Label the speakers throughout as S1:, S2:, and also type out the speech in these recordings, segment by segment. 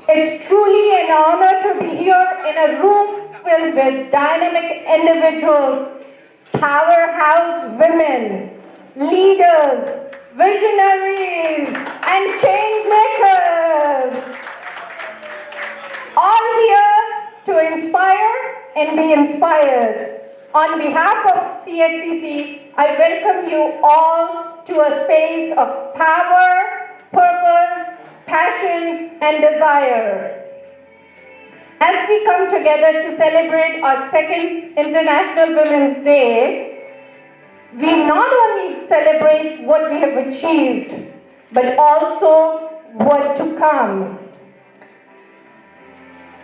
S1: It's truly an honor to be here in a room filled with dynamic individuals, powerhouse women, leaders, visionaries, and change makers. All here to inspire and be inspired. On behalf of CHCC, I welcome you all to a space of power, purpose, passion, and desire. As we come together to celebrate our second International Women's Day, we not only celebrate what we have achieved, but also what to come.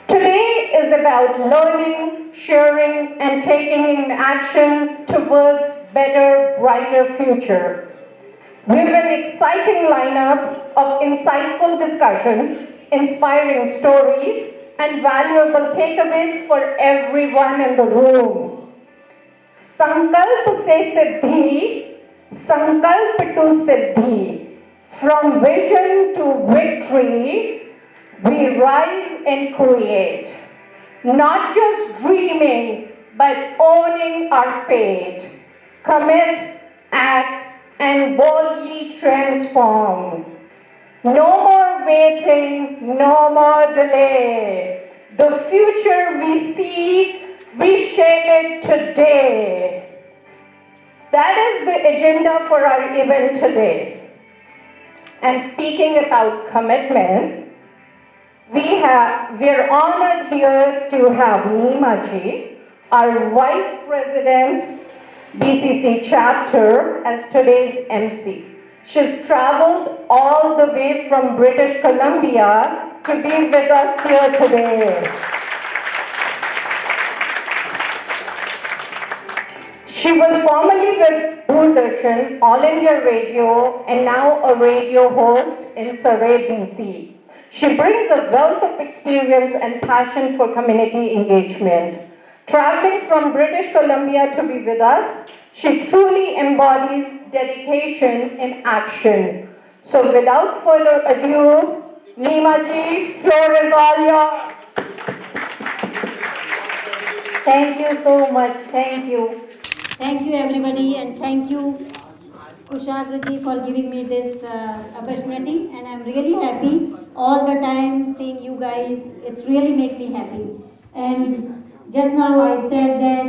S1: Today is about learning, sharing, and taking action towards better, brighter future. We have an exciting lineup of insightful discussions, inspiring stories, and valuable takeaways for everyone in the room. Sankalp se siddhi, sankalp to siddhi. From vision to victory, we rise and create. Not just dreaming, but owning our fate. Commit, act, and boldly transform. No more waiting, no more delay. The future we see, we shape it today. That is the agenda for our event today. And speaking about commitment, we're honored here to have Neema ji, our Vice President, BCC chapter, as today's MC. She's traveled all the way from British Columbia to be with us here today. She was formerly with Doordarshan, All India Radio, and now a radio host in Surrey, BC. She brings a wealth of experience and passion for community engagement. Traveling from British Columbia to be with us, she truly embodies dedication in action. So without further ado, Neema ji, floor is all yours.
S2: Thank you so much. Thank you. Thank you everybody, and thank you Kushagra ji for giving me this opportunity, and I'm really happy all the time seeing you guys. It's really make me happy. And just now I said that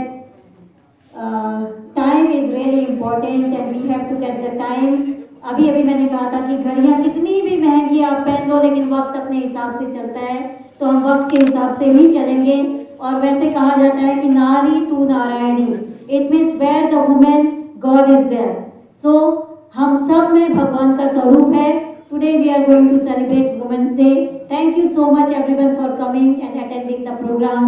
S2: time is really important and we have to catch the time. अभी अभी मैंने कहा था कि घड़ियाँ कितनी भी महंगी आप पहन लो, लेकिन वक्त अपने हिसाब से चलता है, तो हम वक्त के हिसाब से ही चलेंगे. और वैसे कहा जाता है कि नारी तू नारायणी, it means where the women god is there. So हम सब में भगवान का स्वरूप है. Today we are going to celebrate women's day. Thank you so much everyone for coming and attending the programme.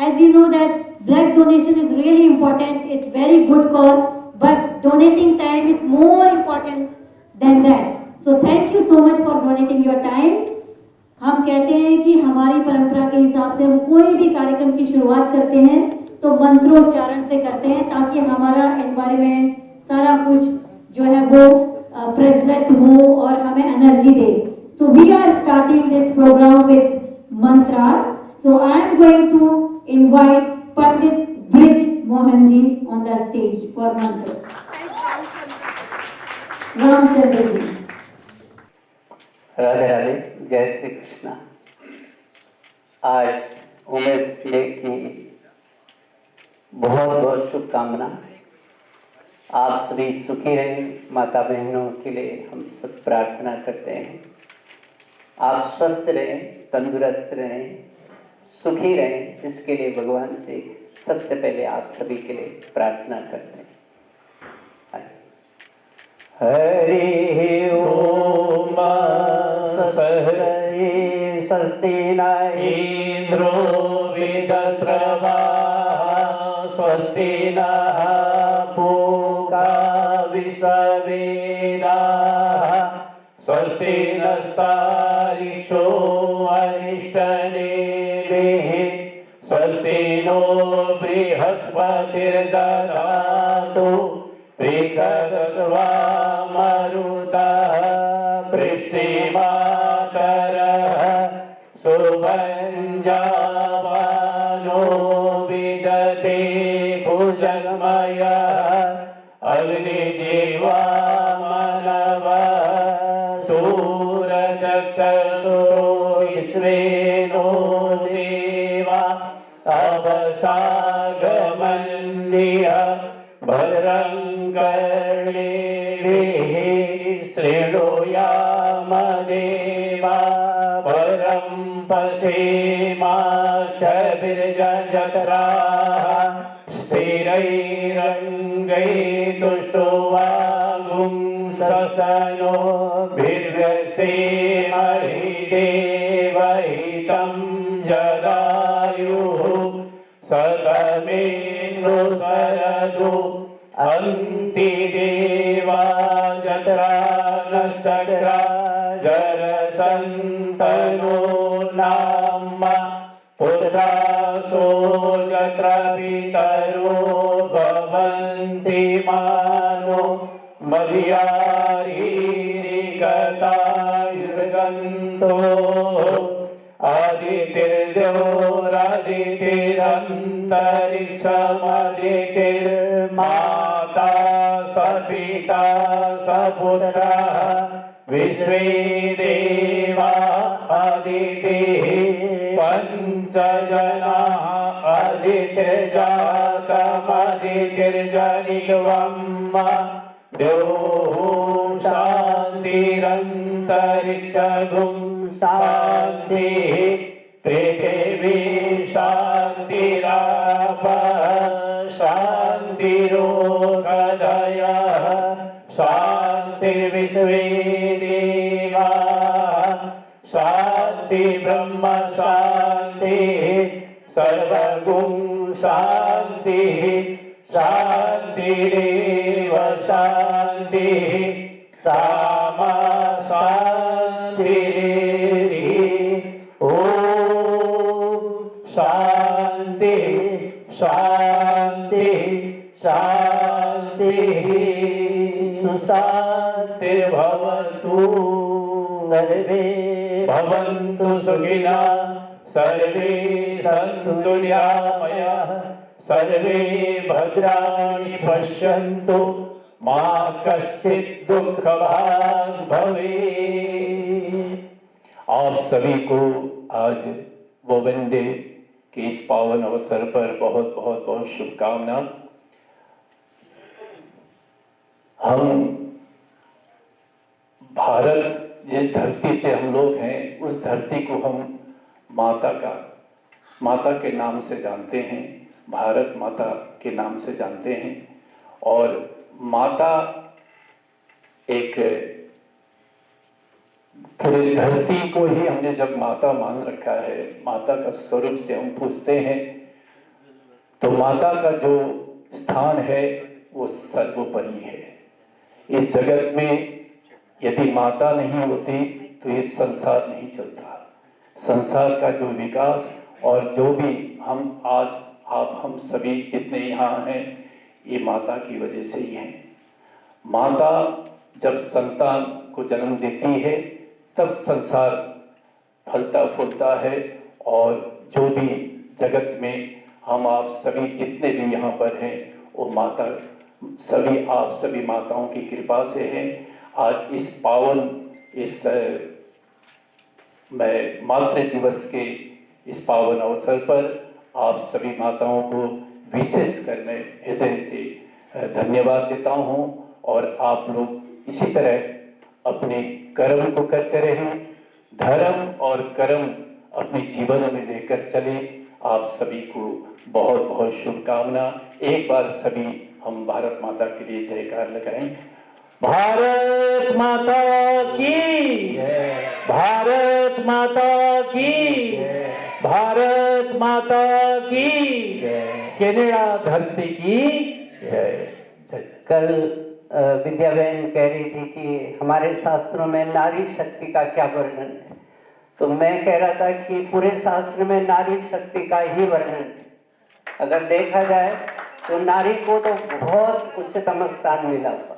S2: As you know that blood donation is really important. It's very good cause, but donating time is more important than that. So thank you so much for donating your time. हम कहते हैं कि हमारी परंपरा के हिसाब से हम कोई भी कार्यक्रम की शुरुआत करते हैं तो मंत्रोच्चारण से करते हैं, ताकि हमारा एनवायरनमेंट सारा कुछ जो है वो प्रज्वलित हो और हमें energy they. So we are starting this program with mantras. So I am going to invite Pandit Brij Mohan ji on the stage for mantra. Ramchandra ji.
S3: Radhe Radhe, जय श्री कृष्णा. आज वुमेन्स डे की बहुत बहुत शुभकामना. आप सभी सुखी रहें. माता बहनों के लिए हम सब प्रार्थना करते हैं. आप स्वस्थ रहें, तंदुरुस्त रहें, सुखी रहें, इसके लिए भगवान से सबसे पहले आप सभी के लिए प्रार्थना करते हैं. हरि ओम. स्वस्ति न इंद्रो विदस्रवा, स्वस्ति नः पूषा विश्ववेदाः, स्वस्ति नस्तारिषो अरिष्टनेमिः, स्वस्ति नो बृहस्पतिर्दधातु मरुतः. पृष्टिमातरः सुभञ्जावानो विदते भुजगमय अग्निजीवा मानव सूरचक्षुषो विश्वेनो देवा अवसागमन्य भद्रं कर्णेभिः शृणुयामदेवा परं पश्येमाक्षभिर्जत्राः स्थिरैरङ्गैस्तुष्टुवागुं ससनो भिर्व्यसेमहि देवहितं जदायुः सतमेन्दु सरदु अन्तिदेवा जत्रा न सक्रा जरसन्तनो नाम पुत्रासो यत्र पितरो भवन्ति मानो मर्यारीरिकतायुर्गन्तो आदितिर्देवोरादितिरन्तरिक्षमदितिर्माता सपिता सपुत्रः विश्वे देवा अदितिः पञ्चजनाः अदितिर्जातमदितिर्जनित्वम् द्योः शान्तिरन्तरिक्षगुं शान्तिः पृथिवी शान्तिरापः शान्तिरोषधयः शान्तिर्विश्वे देवा शान्ति ब्रह्म शान्तिः सर्वगुं शान्तिः शान्तिरेव शान्तिः सामा शान्तिरेव ॐ शान्ति शान्ति शान्तिः सुशान्तिर्भवतु सर्वे भवन्तु सुखिनः सर्वे सन्तु निरामयाः सर्वे भद्राणि पश्यन्तु मा कश्चित् दुःखभाग् भवेत्। आप सभी को आज वोमेन डे के इस पावन अवसर पर बहुत बहुत बहुत शुभकामना। हम भारत जिस धरती से हम लोग हैं उस धरती को हम माता के नाम से जानते हैं, भारत माता के नाम से जानते हैं। और माता एक पूरी धरती को ही हमने जब माता मान रखा है, माता का स्वरूप से हम पूछते हैं, तो माता का जो स्थान है वो सर्वोपरि है। इस जगत में यदि माता नहीं होती तो ये संसार नहीं चलता। संसार का जो विकास और जो भी हम आज आप हम सभी जितने यहाँ हैं ये माता की वजह से ही हैं। माता जब संतान को जन्म देती है तब संसार फलता फूलता है। और जो भी जगत में हम आप सभी जितने भी यहाँ पर हैं वो माता सभी आप सभी माताओं की कृपा से हैं। आज इस पावन इस मातृ दिवस के इस पावन अवसर पर आप सभी माताओं को विशेष कर मैं हृदय से धन्यवाद देता हूँ। और आप लोग इसी तरह अपने कर्म को करते रहें, धर्म और कर्म अपने जीवन में लेकर चले। आप सभी को बहुत बहुत शुभकामना। एक बार सभी हम भारत माता के लिए जयकार लगाएं। भारत माता की भारत माता की भारत माता की कनाडा धरती की जय।
S4: कल विद्या बहन कह रही थी कि हमारे शास्त्रों में नारी शक्ति का क्या वर्णन है, तो मैं कह रहा था कि पूरे शास्त्र में नारी शक्ति का ही वर्णन है। अगर देखा जाए तो नारी को तो बहुत उच्चतम स्थान मिला हुआ।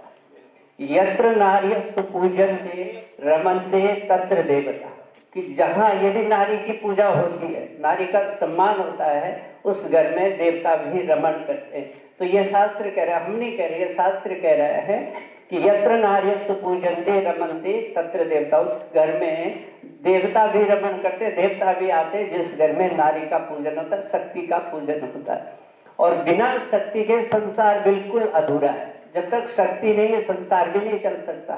S4: यत्र नार्यस्तु पूजन्ते रमन्ते तत्र देवता। कि जहाँ यदि नारी की पूजा होती है, नारी का सम्मान होता है, उस घर में देवता भी रमण करते हैं। तो ये शास्त्र कह रहा है, हम नहीं कह रहे, ये शास्त्र कह रहा है कि यत्र नार्यस्तु पूजन्ते रमन्ते तत्र देवता। उस घर में देवता भी रमण करते, देवता भी आते जिस घर में नारी का पूजन होता है, शक्ति का पूजन होता है। और बिना शक्ति के संसार बिल्कुल अधूरा है। जब तक शक्ति नहीं है, संसार भी नहीं चल सकता।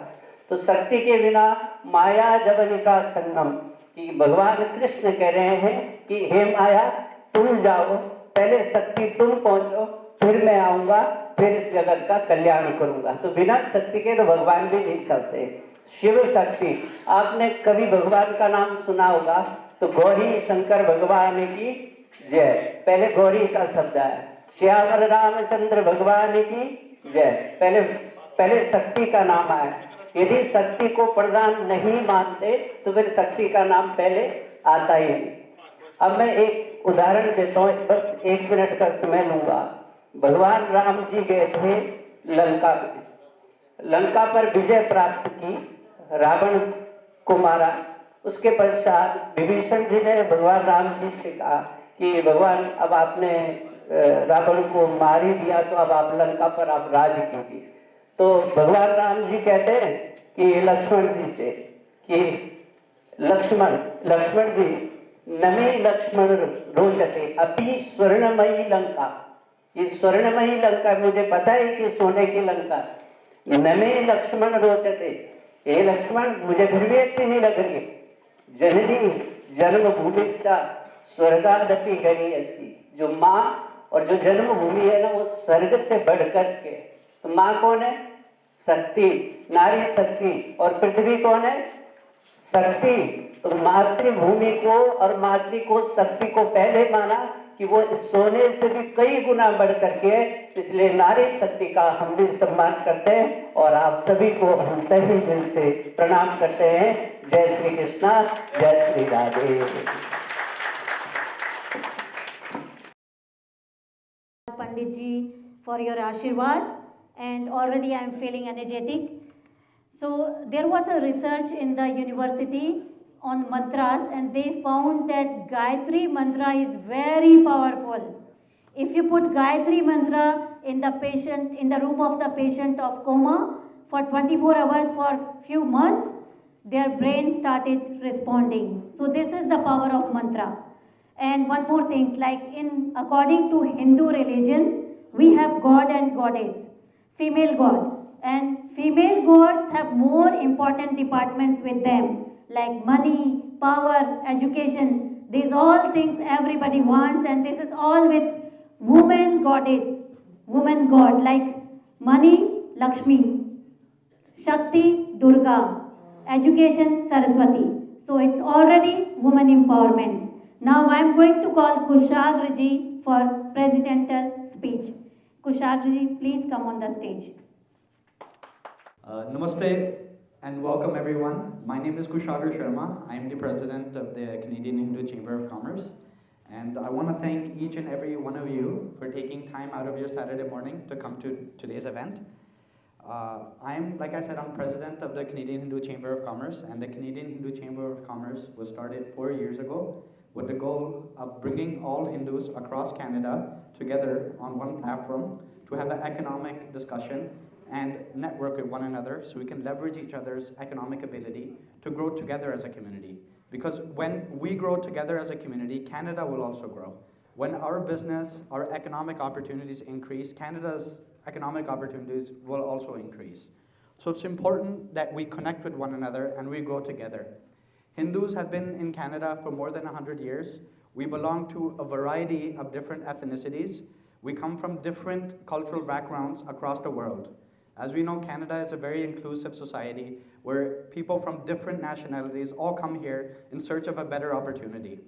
S4: तो शक्ति के बिना माया जवनिका छन्नम, कि भगवान कृष्ण कह रहे हैं कि हे माया तुम जाओ, पहले शक्ति तुम पहुंचो, फिर मैं आऊंगा, फिर इस जगत का कल्याण करूंगा। तो बिना शक्ति के तो भगवान भी नहीं चलते। शिव शक्ति, आपने कभी भगवान का नाम सुना होगा तो गौरी शंकर भगवान की जय, पहले गौरी का शब्द है। श्यावर रामचंद्र भगवान की जय, पहले शक्ति का नाम आया। यदि शक्ति को प्रधान नहीं मानते तो फिर शक्ति का नाम पहले आता ही नहीं। अब मैं एक उदाहरण देता हूँ, बस 1 मिनट का समय लूंगा। भगवान राम जी गए थे लंका में, लंका पर विजय प्राप्त की, रावण को मारा। उसके पश्चात विभीषण जी ने भगवान राम जी से कहा कि भगवान अब आपने रावण को मार ही दिया, तो अब आप लंका पर आप राज कीजिए। तो भगवान राम जी कहते हैं कि लक्ष्मण जी से कि लक्ष्मण जी नमे लक्ष्मण रोचते अपि स्वर्णमयी लंका। ये स्वर्णमयी लंका, मुझे पता है कि सोने की लंका। नमे लक्ष्मण रोचते, ये लक्ष्मण मुझे फिर भी अच्छी नहीं लग रही। जननी जन्मभूमि सा स्वर्गादपि गरीयसी, जो माँ और जो जन्मभूमि है ना, वो स्वर्ग से बढ़कर के। तो माँ कौन है? शक्ति, नारी शक्ति। और पृथ्वी कौन है? शक्ति। तो मातृभूमि को और मातृ को, शक्ति को पहले माना कि वो सोने से भी कई गुना बढ़ करके है। इसलिए नारी शक्ति का हम भी सम्मान करते हैं और आप सभी को हम तहे दिल से प्रणाम करते हैं। जय श्री कृष्णा, जय Shri Radhe.
S2: Pandit ji, for your Ashirwad, and already I am feeling energetic. So there was a research in the university on mantras, and they found that Gayatri mantra is very powerful. If you put Gayatri mantra in the room of the patient of coma for 24 hours for few months, their brain started responding. So this is the power of mantra. And one more thing, like according to Hindu religion, we have God and Goddess, female God. And female gods have more important departments with them, like money, power, education. These all things everybody wants, and this is all with woman goddess, woman god, like money, Lakshmi, Shakti, Durga, education, Saraswati. So it's already woman empowerment. Now I am going to call Kushagra ji for presidential speech. Kushagra ji, please come on the stage.
S5: Namaste and welcome everyone. My name is Kushagra Sharma. I am the president of the Canadian Hindu Chamber of Commerce. And I want to thank each and every one of you for taking time out of your Saturday morning to come to today's event. Like I said, I'm president of the Canadian Hindu Chamber of Commerce, and the Canadian Hindu Chamber of Commerce was started 4 years ago with the goal of bringing all Hindus across Canada together on one platform to have an economic discussion and network with one another so we can leverage each other's economic ability to grow together as a community. Because when we grow together as a community, Canada will also grow. When our business, our economic opportunities increase, Canada's economic opportunities will also increase. So it's important that we connect with one another and we grow together. Hindus have been in Canada for more than 100 years. We belong to a variety of different ethnicities. We come from different cultural backgrounds across the world. As we know, Canada is a very inclusive society where people from different nationalities all come here in search of a better opportunity.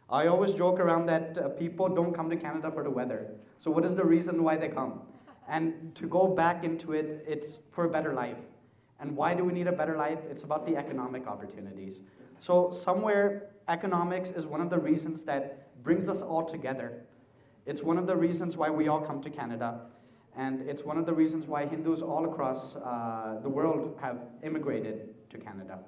S5: I always joke around that people don't come to Canada for the weather. So what is the reason why they come? And to go back into it, it's for a better life. And why do we need a better life? It's about the economic opportunities. So somewhere, economics is one of the reasons that brings us all together. It's one of the reasons why we all come to Canada. And it's one of the reasons why Hindus all across the world have immigrated to Canada.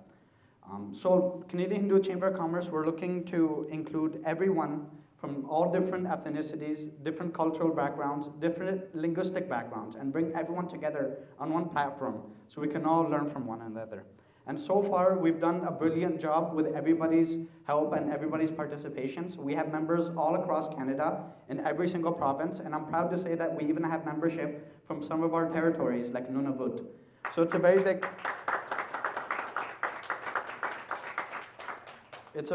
S5: So Canadian Hindu Chamber of Commerce, we're looking to include everyone from all different ethnicities, different cultural backgrounds, different linguistic backgrounds, and bring everyone together on one platform so we can all learn from one another. And so far, we've done a brilliant job with everybody's help and everybody's participation. So we have members all across Canada in every single province, and I'm proud to say that we even have membership from some of our territories like Nunavut. So it's a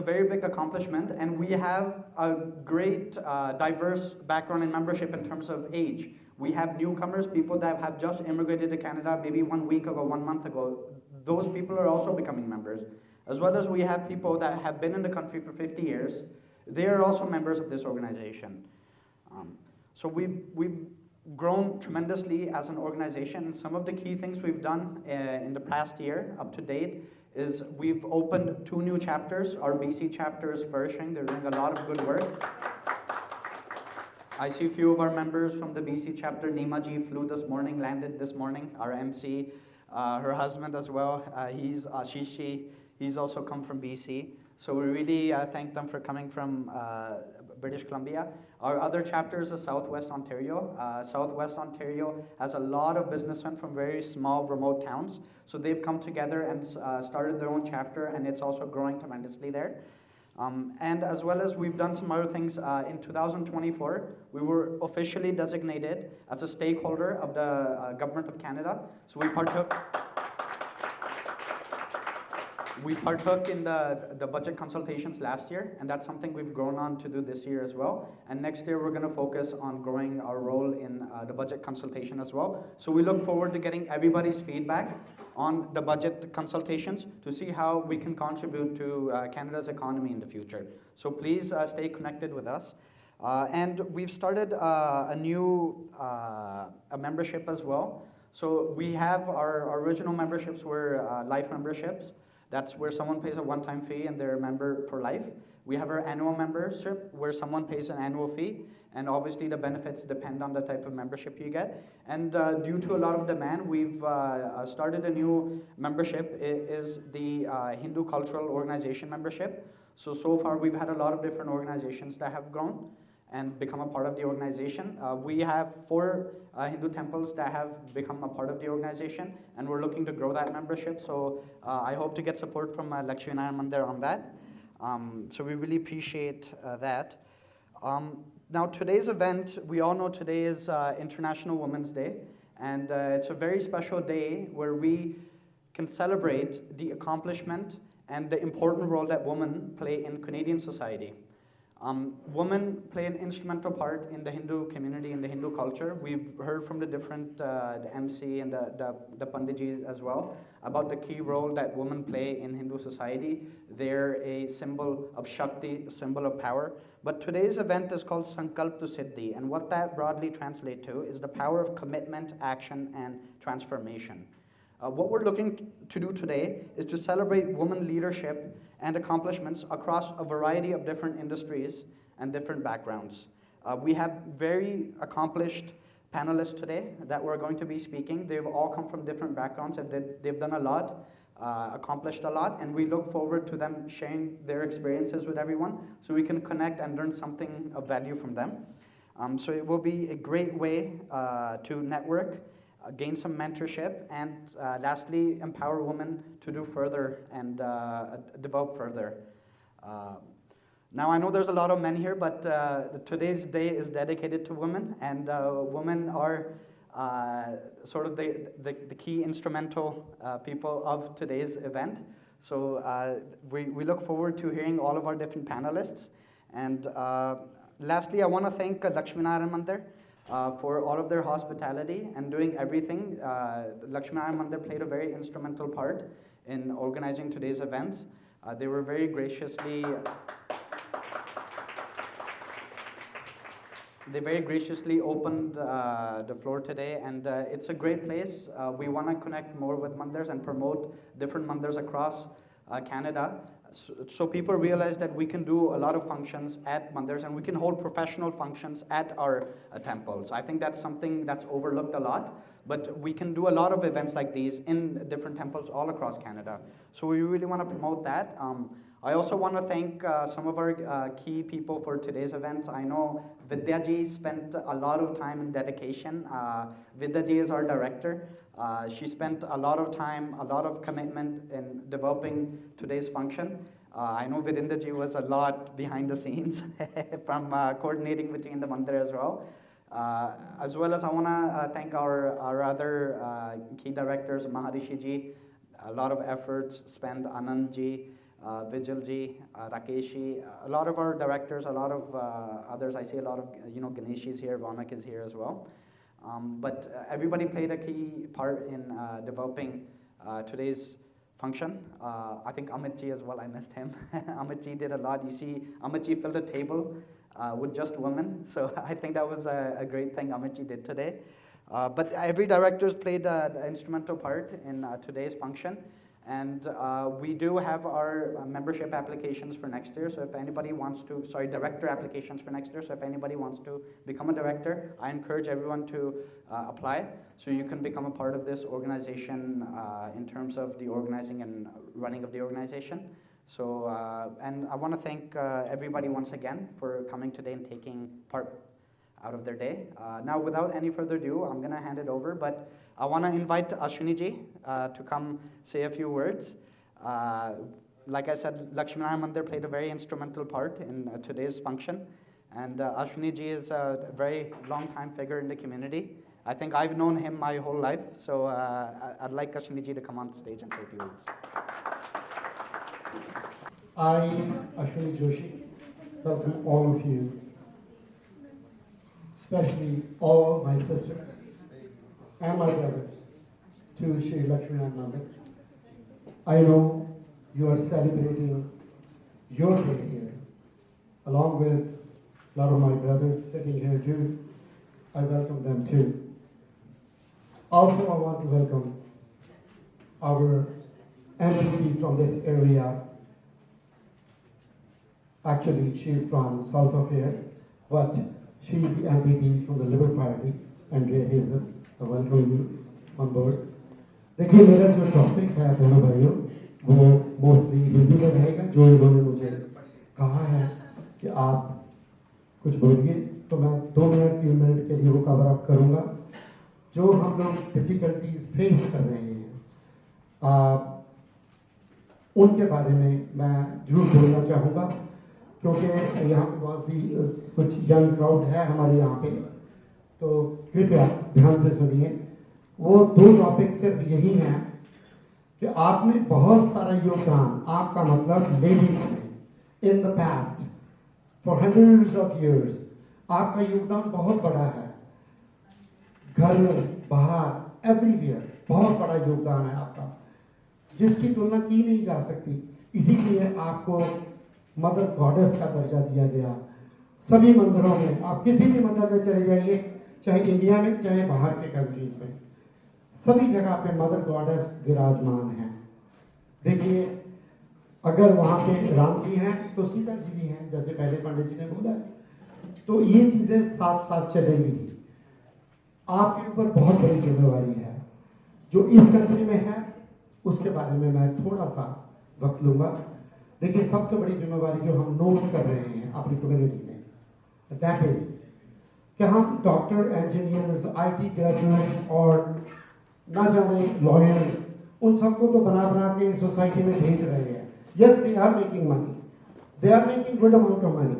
S5: very big accomplishment, and we have a great diverse background in membership in terms of age. We have newcomers, people that have just immigrated to Canada maybe 1 week ago, 1 month ago. Those people are also becoming members. As well as we have people that have been in the country for 50 years. They are also members of this organization. So we've grown tremendously as an organization, and some of the key things we've done in the past year up to date is we've opened 2 new chapters. Our BC chapter is flourishing. They're doing a lot of good work. I see a few of our members from the BC chapter. Nima ji flew this morning, landed this morning, our MC. Her husband as well, he's Ashishi. He's also come from BC. So we really thank them for coming from British Columbia. Our other chapters are Southwest Ontario. Southwest Ontario has a lot of businessmen from very small, remote towns. So they've come together and started their own chapter, and it's also growing tremendously there. And as well as we've done some other things, in 2024, we were officially designated as a stakeholder of the Government of Canada. So we partook in the budget consultations last year, and that's something we've grown on to do this year as well. And next year, we're going to focus on growing our role in the budget consultation as well. So we look forward to getting everybody's feedback on the budget consultations to see how we can contribute to Canada's economy in the future. So please stay connected with us. And we've started a new membership as well. So we have our original memberships were life memberships. That's where someone pays a one-time fee and they're a member for life. We have our annual membership where someone pays an annual fee, and obviously the benefits depend on the type of membership you get. And due to a lot of demand, we've started a new membership. It is the Hindu Cultural Organization membership. So far we've had a lot of different organizations that have grown and become a part of the organization. We have 4 Hindu temples that have become a part of the organization, and we're looking to grow that membership. So I hope to get support from Lakshmi Narayan Mandir on that. So we really appreciate that. Now today's event, we all know today is International Women's Day, and it's a very special day where we can celebrate the accomplishment and the important role that women play in Canadian society. Women play an instrumental part in the Hindu community, in the Hindu culture. We've heard from the different, the MC and the Panditjis as well, about the key role that women play in Hindu society. They're a symbol of Shakti, a symbol of power. But today's event is called Sankalp to Siddhi, and what that broadly translates to is the power of commitment, action, and transformation. What we're looking to do today is to celebrate women leadership and accomplishments across a variety of different industries and different backgrounds. We have very accomplished panelists today that we're going to be speaking. They've all come from different backgrounds, and they've done a lot, accomplished a lot, and we look forward to them sharing their experiences with everyone so we can connect and learn something of value from them. So it will be a great way to network, gain some mentorship, and lastly, empower women to do further and develop further. Now, I know there's a lot of men here, but today's day is dedicated to women, and women are sort of the key instrumental people of today's event. So we look forward to hearing all of our different panelists. And lastly, I want to thank Lakshmi Narayan Mandir for all of their hospitality and doing everything. Lakshmi Narayan Mandir played a very instrumental part in organizing today's events. They were very graciously opened the floor today, and it's a great place. We want to connect more with mandirs and promote different mandirs across Canada. So people realize that we can do a lot of functions at mandirs and we can hold professional functions at our temples. I think that's something that's overlooked a lot, but we can do a lot of events like these in different temples all across Canada. So we really want to promote that. I also want to thank some of our key people for today's events. I know Vidyaji spent a lot of time and dedication. Vidyaji is our director. She spent a lot of time, a lot of commitment in developing today's function. I know Virendraji was a lot behind the scenes from coordinating between the mandir as well. As well as I want to thank our other key directors, Maharishi ji, a lot of efforts spent, Anand ji, Vijay ji, Rakesh ji, a lot of our directors, a lot of others. I see a lot of, Ganesh is here, Vanak is here as well. But everybody played a key part in developing today's function. I think Amit ji as well, I missed him. Amit ji did a lot. You see, Amit ji filled a table with just women. So I think that was a great thing Amit ji did today. But every director's played an instrumental part in today's function. And we do have our membership applications for next year. So if anybody wants to, director applications for next year. So if anybody wants to become a director, I encourage everyone to apply. So you can become a part of this organization in terms of the organizing and running of the organization. So, and I want to thank everybody once again for coming today and taking part out of their day. Now, without any further ado, I'm going to hand it over, but I want to invite Ashwini ji to come say a few words. Like I said, Lakshminarayan Mandir played a very instrumental part in today's function, and Ashwini ji is a very long-time figure in the community. I think I've known him my whole life, so I'd like Ashwini ji to come on stage and say a few words.
S6: I, Ashwini Joshi, welcome all of you, especially all my sisters and my brothers, to Shri Lakshminarayan Mandir. I know you are celebrating your day here, along with a lot of my brothers sitting here too. I welcome them too. Also, I want to welcome our MP from this area. Actually, she is from south of here, but she is the MPP from the Liberal Party, Andrea Hazel. I welcome you on board. देखिए मेरा जो topic है दोनों भाइयों वो mostly Hindi में रहेगा जो इन्होंने मुझे कहा है कि आप कुछ बोलिए तो मैं 2 मिनट 3 मिनट के लिए वो कवर अप करूँगा जो हम लोग डिफिकल्टीज फेस कर रहे हैं उनके बारे में मैं जरूर बोलना चाहूँगा क्योंकि यहाँ पे बहुत सी कुछ यंग क्राउड है हमारे यहाँ पे तो कृपया ध्यान से सुनिए वो 2 टॉपिक सिर्फ यही हैं कि आपने बहुत सारा योगदान आपका मतलब लेडीज ने in the past for hundreds of years आपका योगदान बहुत बड़ा है घर में बाहर एवरीवेयर बहुत बड़ा योगदान है आपका जिसकी तुलना की नहीं जा सकती इसीलिए आपको मदर गॉडेस का दर्जा दिया गया सभी मंदिरों में आप किसी भी मंदिर में चले जाइए चाहे इंडिया में चाहे बाहर के कंट्रीज में सभी जगह पे मदर गॉडेस विराजमान है देखिए अगर वहाँ पे राम जी हैं तो सीता जी भी हैं जैसे पहले पंडित जी ने बोला तो ये चीजें साथ साथ चलेंगी आपके ऊपर बहुत बड़ी जिम्मेवारी है जो इस कंट्री में है उसके बारे में मैं थोड़ा सा वक्त लूंगा देखिए सबसे बड़ी जिम्मेवारी जो हम नोट कर रहे हैं अपनी कम्युनिटी में दैट इज कि हम डॉक्टर इंजीनियर्स आईटी ग्रेजुएट्स और ना जाने लॉयर्स उन सबको तो बना बना के सोसाइटी में भेज रहे हैं yes they are making money they are making good amount of money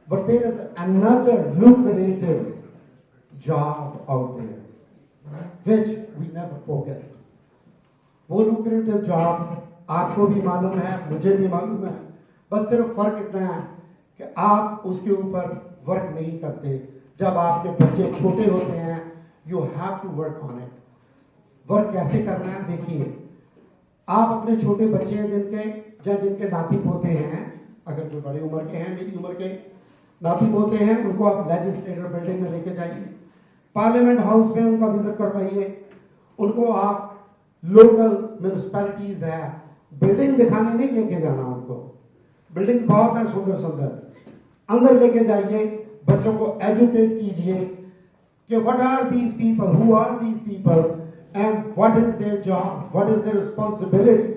S6: but there is another lucrative job out there which we never focused वो lucrative job आपको भी मालूम है मुझे भी मालूम है बस सिर्फ फर्क इतना है कि आप उसके ऊपर वर्क नहीं करते जब आपके बच्चे छोटे होते हैं you have to work on it work कैसे करना है देखिए आप अपने छोटे बच्चे जिनके नाती पोते हैं अगर कोई बड़ी उम्र के हैं मेरी उम्र के नाती पोते हैं उनको आप लेजिस्लेटिव बिल्डिंग में लेके जाइए पार्लियामेंट हाउस में उनका विजिट करवाइए उनको आप लोकल म्यूनिसिपैलिटीज है बिल्डिंग दिखाने नहीं लेके जाना उनको बिल्डिंग बहुत है सुंदर सुंदर, अंदर लेके जाइए, बच्चों को एजुकेट कीजिए कि what are these people, who are these people and what is their job, what is their responsibility.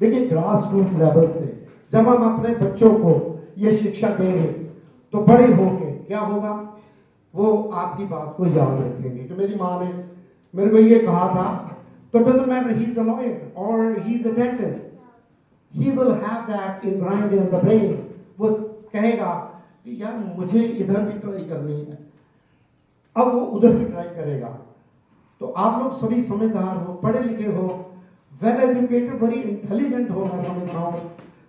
S6: देखिए ग्रास रूट लेवल से जब हम अपने बच्चों को ये शिक्षा देंगे तो बड़े होके क्या होगा, वो आपकी बात को याद रखेंगे कि मेरी माँ ने मेरे को ये कहा था। तो doesn't matter he is a lawyer और he is a dentist, he will have that ingrained in the brain। वो कहेगा कि यार मुझे इधर भी ट्राई करनी है, अब वो उधर भी ट्राई करेगा। तो आप लोग सभी समझदार हो, पढ़े लिखे हो, वेल एजुकेटेड, वेरी इंटेलिजेंट हो, मैं समझता हूँ।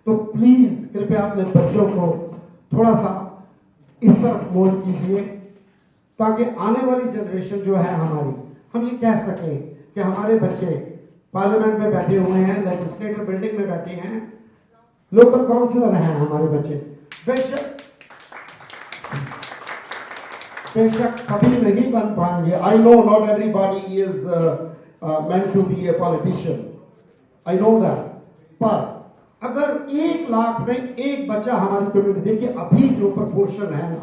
S6: तो प्लीज कृपया अपने बच्चों को थोड़ा सा इस तरफ मोल्ड कीजिए ताकि आने वाली जनरेशन जो है हमारी, हम ये कह सकें कि हमारे बच्चे पार्लियामेंट में बैठे हुए हैं, लेजिस्लेटिव बिल्डिंग में बैठे हैं, लोकल काउंसिलर हैं हमारे बच्चे। बेशक सभी नहीं बन पाएंगे, I know not everybody is meant to be a politician, I know that, पर अगर 1 लाख में एक बच्चा हमारी कम्युनिटी, देखिए अभी जो प्रपोर्शन है ना,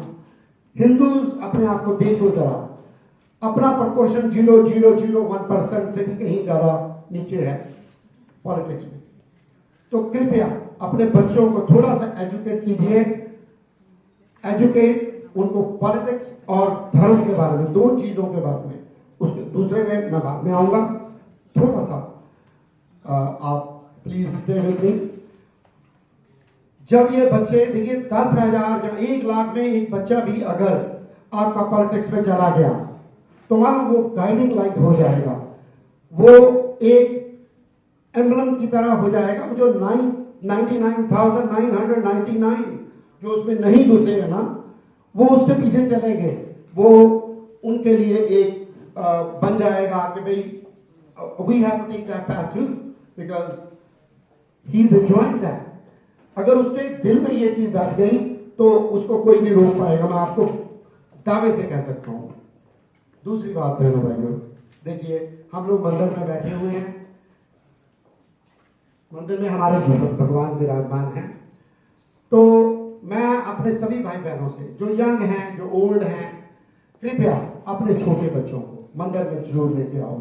S6: हिंदूज अपने आप को देखो जरा, अपना प्रपोर्शन 0.001% से भी कहीं ज्यादा नीचे है पॉलिटिक्स में। तो कृपया अपने बच्चों को थोड़ा सा एजुकेट कीजिए, एजुकेट उनको पॉलिटिक्स और धर्म के बारे में, 2 चीजों के बारे में। उसके दूसरे में मैं बाद में आऊंगा, थोड़ा सा आप प्लीज स्टे विद मी। जब ये बच्चे देखिए 10,000 या 1 लाख में एक बच्चा भी अगर आपका पॉलिटिक्स में चला गया तो मानो वो गाइडिंग लाइट हो जाएगा, वो एक एम्बलम की तरह हो जाएगा। जो 99,999 जो उसमें नहीं घुसे है ना, वो उसके पीछे चलेंगे, वो उनके लिए एक बन जाएगा कि भाई we have to take that path too because he is enjoying that. अगर उसके दिल में ये चीज बैठ गई तो उसको कोई नहीं रोक पाएगा, मैं आपको दावे से कह सकता हूं। दूसरी बात है भाइयों, देखिए हम लोग मंदिर में बैठे हुए हैं, मंदिर में हमारे भगवान विराजमान हैं। तो मैं अपने सभी भाई बहनों से, जो यंग हैं, जो ओल्ड हैं, कृपया अपने छोटे बच्चों को मंदिर में जरूर लेके आओ,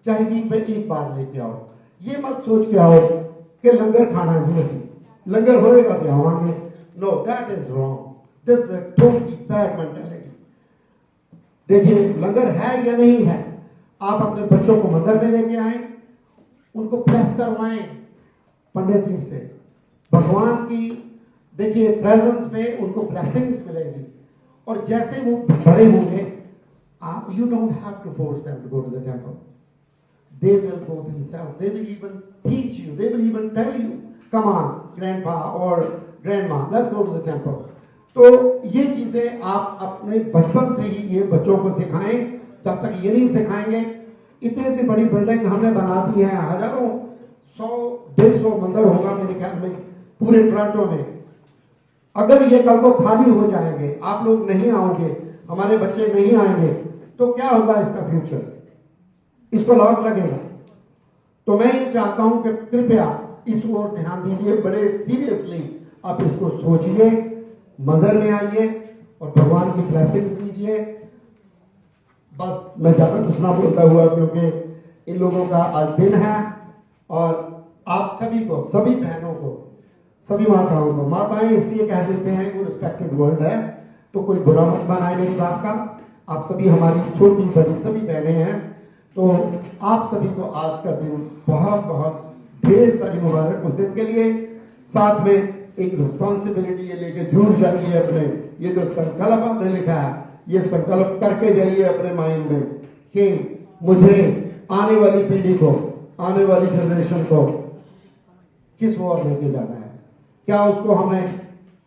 S6: चाहे वीक में 1 बार लेके आओ। ये मत सोच के आओ कि लंगर खाना है, जी लंगर होएगा तो आवांगे, no that is wrong, this is totally bad mentality. देखिए लंगर है या नहीं है, आप अपने बच्चों को मंदिर में लेके आए, उनको प्रेस करवाएं पंडित जी से, भगवान की देखिए प्रेजेंस में उनको ब्लेसिंग्स मिलेगी। और जैसे वो बड़े होंगे, आप you don't have to force them to go to the temple, they will go themselves, they will even teach you, they will even tell you, come on grandpa or grandma, let's go to the temple। तो ये चीजें आप अपने बचपन से ही ये बच्चों को सिखाएं। जब तक ये नहीं सिखाएंगे, इतनी बड़ी बिल्डिंग हमने बना दी है, हजारों 100-150 मंदिर होगा मेरे ख्याल में पूरे टोरंटो में। अगर ये कल को खाली हो जाएंगे, आप लोग नहीं आओगे, हमारे बच्चे नहीं आएंगे, तो क्या होगा इसका फ्यूचर, इसको लॉक लगेगा। तो मैं ये चाहता हूं कि कृपया इस ओर ध्यान दीजिए, बड़े सीरियसली आप इसको सोचिए, मंदिर में आइए और भगवान की ब्लेसिंग कीजिए। बस मैं ज्यादा कुछ ना बोलता हुआ, क्योंकि इन लोगों का आज दिन है और आप सभी को, सभी बहनों को, सभी माताओं को, माताएं इसलिए कह देते हैं वो रिस्पेक्टेड वर्ड है, तो कोई बुरा मत बनाए मेरी बात का। आप सभी हमारी छोटी बड़ी सभी बहनें हैं, तो आप सभी को आज का दिन बहुत बहुत ढेर सारी मुबारक उस दिन के लिए। साथ में एक रिस्पॉन्सिबिलिटी ये लेके जरूर जाइए अपने, ये जो संकल्प आपने लिखा है, ये संकल्प करके जाइए अपने माइंड में कि मुझे आने वाली पीढ़ी को, आने वाली जनरेशन को किस ओर लेके जाना है। क्या उसको हमें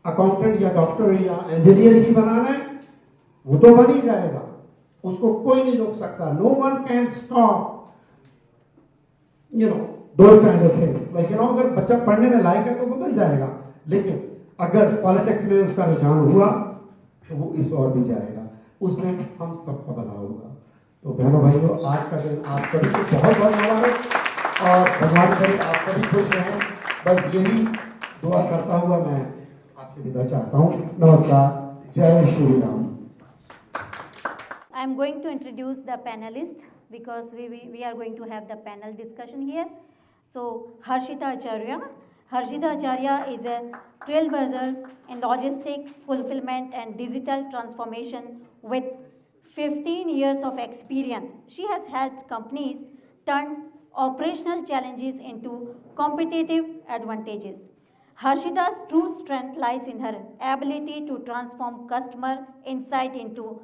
S6: अकाउंटेंट या डॉक्टर या इंजीनियर ही बनाना है, वो तो बन ही जाएगा, उसको कोई नहीं रोक सकता। No one can stop those kind of things, like अगर बच्चा पढ़ने में लायक है तो वो बन जाएगा, लेकिन अगर पॉलिटिक्स में उसका रुझान हुआ तो वो इस ओर भी जाएगा, उसमें हम सबका भला होगा। तो बहनों भाइयों, आज का दिन आप सभी को बहुत बहुत मुबारक और भगवान करे आप सभी खुश रहें। बस यही दुआ करता हुआ मैं आपसे विदा चाहता हूँ। नमस्कार, जय Shri Ram.
S2: I am going to introduce the panelists because we are going to have the panel discussion here. So, Harshita Acharya. Harshita Acharya is a trailblazer in logistic fulfillment and digital transformation with 15 years of experience. She has helped companies turn operational challenges into competitive advantages. Harshita's true strength lies in her ability to transform customer insight into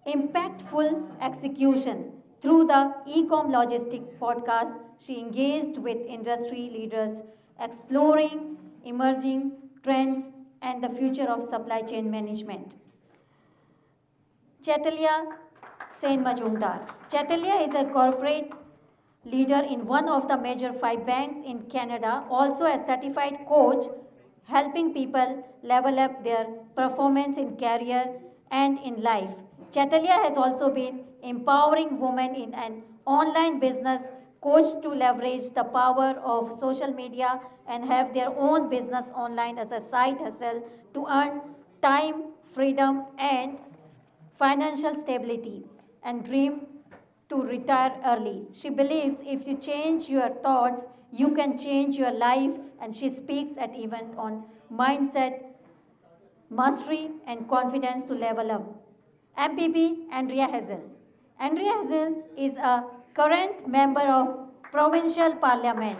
S2: impactful execution. Through the Ecom Logistic podcast, she engaged with industry leaders exploring emerging trends and the future of supply chain management. Chaitanya Sen Majumdar. Chaitanya is a corporate leader in one of the major 5 banks in Canada, also a certified coach, helping people level up their performance in career and in life. Chaitanya has also been empowering women in an online business coach to leverage the power of social media and have their own business online as a side hustle to earn time, freedom, and financial stability and dream to retire early. She believes if you change your thoughts, you can change your life, and she speaks at event on mindset, mastery, and confidence to level up. MPP Andrea Hazel. Andrea Hazel is a current member of Provincial Parliament,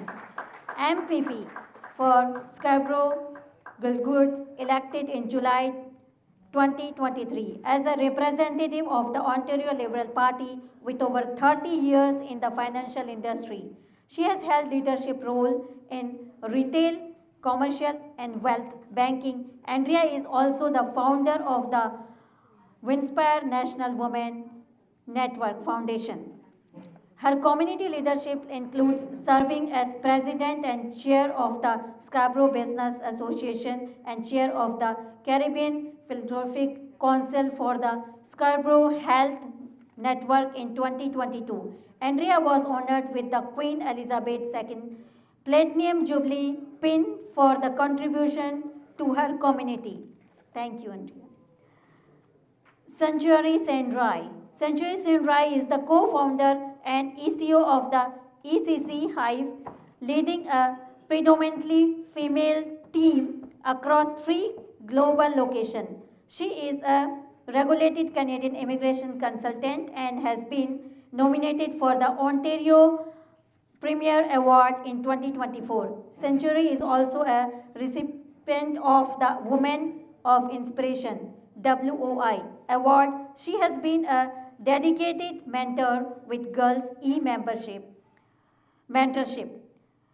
S2: MPP for Scarborough Guildwood, elected in July 2023 as a representative of the Ontario Liberal Party with over 30 years in the financial industry. She has held leadership role in retail, commercial, and wealth banking. Andrea is also the founder of the Winspire National Women's Network Foundation. Her community leadership includes serving as president and chair of the Scarborough Business Association and chair of the Caribbean Philanthropic Council for the Scarborough Health Network in 2022. Andrea was honored with the Queen Elizabeth II Platinum Jubilee Pin for the contribution to her community. Thank you, Andrea. Sanchari Sen Rai. Sanchari Sen Rai is the co-founder and ECO of the ECC Hive, leading a predominantly female team across 3 global locations. She is a regulated Canadian immigration consultant and has been nominated for the Ontario Premier Award in 2024. Century is also a recipient of the Women of Inspiration WOI award. She has been a dedicated mentor with Girls mentorship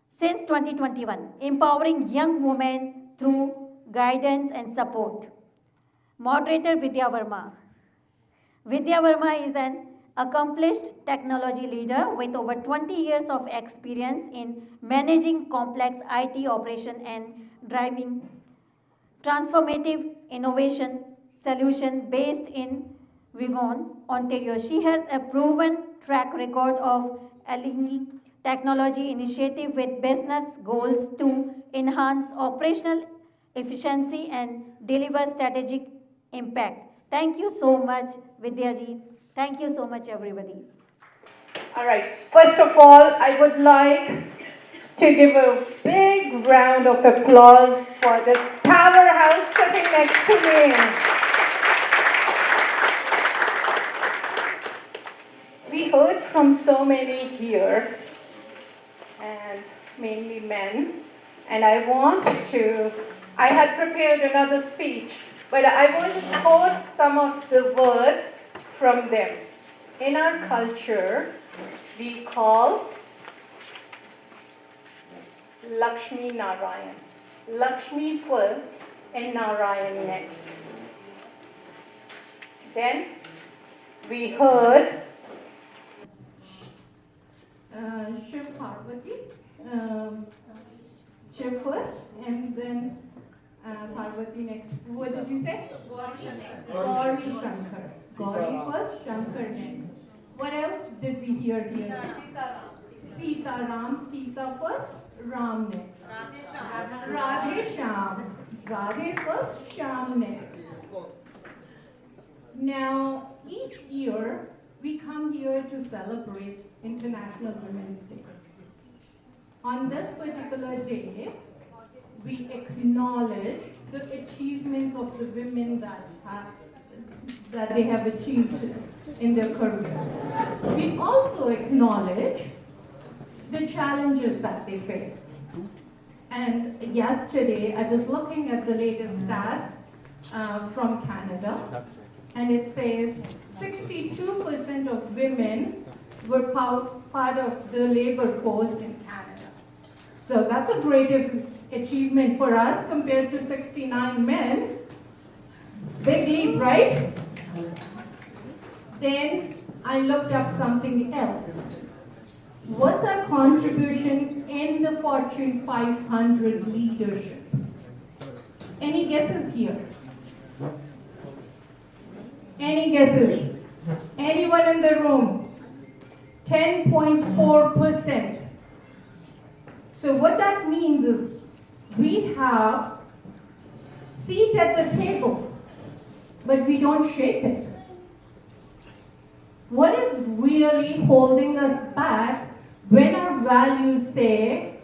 S2: since 2021, empowering young women through guidance and support. Moderator Vidya Verma. Vidya Verma is an accomplished technology leader with over 20 years of experience in managing complex IT operation and driving transformative innovation solution based in Wigan, Ontario. She has a proven track record of aligning technology initiative with business goals to enhance operational efficiency and deliver strategic impact. Thank you so much, Vidyaji. Thank you so much, everybody.
S1: All right. First of all, I would like to give a big round of applause for this powerhouse sitting next to me. We heard from so many here, and mainly men, and I had prepared another speech, but I want to quote some of the words from them. In our culture, we call Lakshmi Narayan. Lakshmi first and Narayan next. Then we heard Shiv Parvati, Shiv first, and then Parvati next. What did you say? Gauri Shankar. Gauri first, Shankar next. What else did we hear here? Sita Ram. Sita first, Ram next. Radhe Sham. Radhe first, Sham next. Now, each year we come here to celebrate International Women's Day. On this particular day, we acknowledge the achievements of the women that they have achieved in their career. We also acknowledge the challenges that they face. And yesterday, I was looking at the latest stats from Canada, and it says 62% of women were part of the labor force in Canada. So that's a great achievement for us compared to 69 men. Big leap, right? Then I looked up something else. What's our contribution in the Fortune 500 leadership? Any guesses here? Any guesses? Anyone in the room? 10.4%. So what that means is we have seat at the table, but we don't shape it. What is really holding us back when our values say,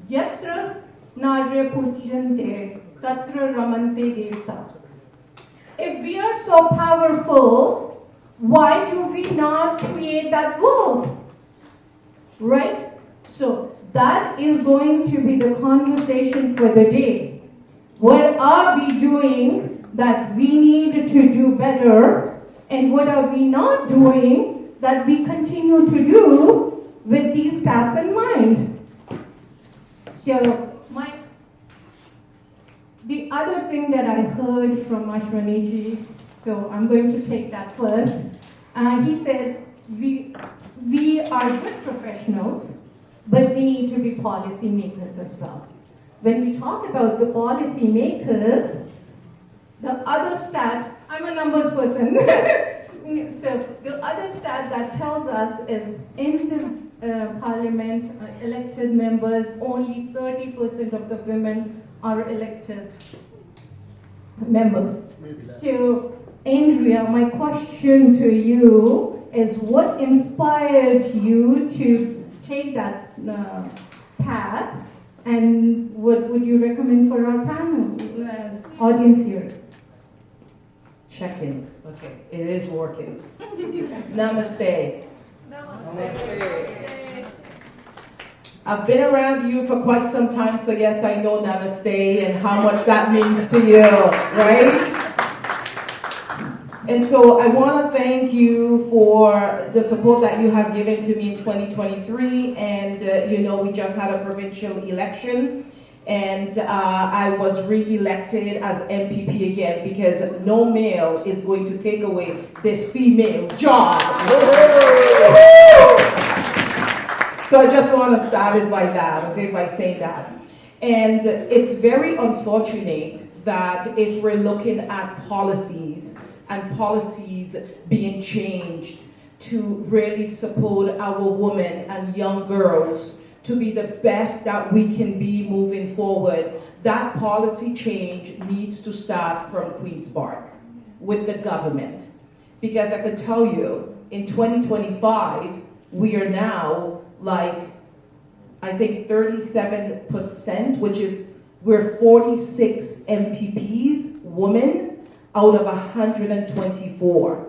S1: Yatra Narya Pujyante Tatra Ramante Devta. If we are so powerful, why do we not create that world? Right? So that is going to be the conversation for the day. What are we doing that we need to do better? And what are we not doing that we continue to do with these stats in mind? So the other thing that I heard from Ashwaniji, so I'm going to take that first. He said, we are good professionals, but we need to be policy makers as well. When we talk about the policy makers, the other stat, I'm a numbers person, so the other stat that tells us is in the parliament, elected members, only 30% of the women are elected members. So, Andrea, my question to you is what inspired you to take that path, and what would you recommend for our panel, audience here?
S7: Check in. Okay, it is working. Namaste. Namaste. I've been around you for quite some time, so yes, I know namaste and how much that means to you, right? And so I want to thank you for the support that you have given to me in 2023. And, we just had a provincial election. And I was re-elected as MPP again because no male is going to take away this female job. So I just want to start it by that, okay, by saying that. And it's very unfortunate that if we're looking at policies and policies being changed to really support our women and young girls to be the best that we can be moving forward, that policy change needs to start from Queen's Park with the government. Because I could tell you, in 2025, we are now I think 37%, which is, we're 46 MPPs, women, out of 124.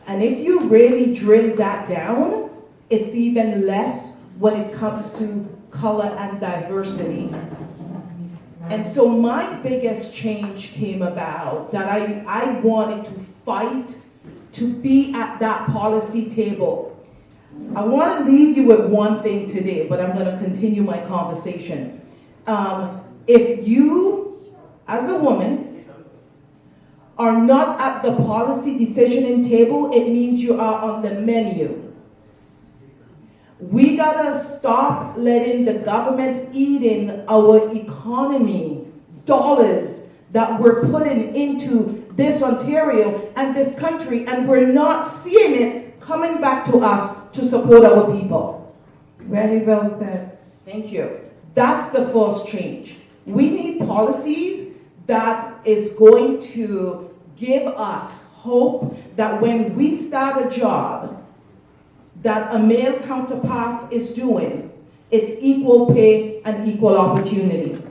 S7: And if you really drill that down, it's even less when it comes to color and diversity. And so my biggest change came about that I wanted to fight to be at that policy table. I want to leave you with one thing today, but I'm going to continue my conversation. If you, as a woman, are not at the policy decisioning table, it means you are on the menu. We gotta stop letting the government eating our economy, dollars that we're putting into this Ontario and this country, and we're not seeing it coming back to us to support our people.
S1: Very well said.
S7: Thank you. That's the first change. We need policies that is going to give us hope that when we start a job that a male counterpart is doing, it's equal pay and equal opportunity.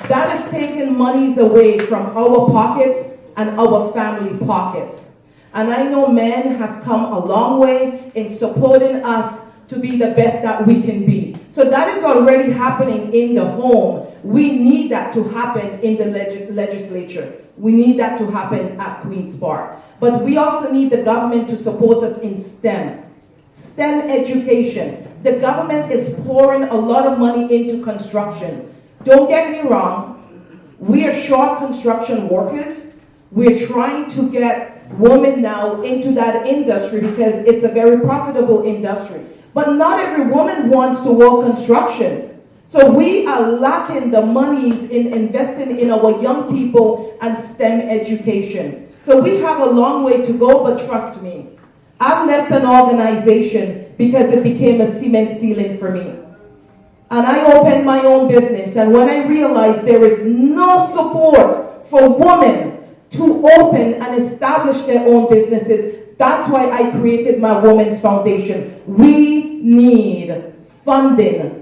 S7: That is taking monies away from our pockets and our family pockets. And I know men has come a long way in supporting us to be the best that we can be. So that is already happening in the home. We need that to happen in the legislature. We need that to happen at Queen's Park. But we also need the government to support us in STEM. STEM education. The government is pouring a lot of money into construction. Don't get me wrong, we are short construction workers. We're trying to get women now into that industry because it's a very profitable industry. But not every woman wants to work construction. So we are lacking the monies in investing in our young people and STEM education. So we have a long way to go, but trust me, I've left an organization because it became a cement ceiling for me. And I opened my own business, and when I realized there is no support for women to open and establish their own businesses, that's why I created my Women's Foundation. We need funding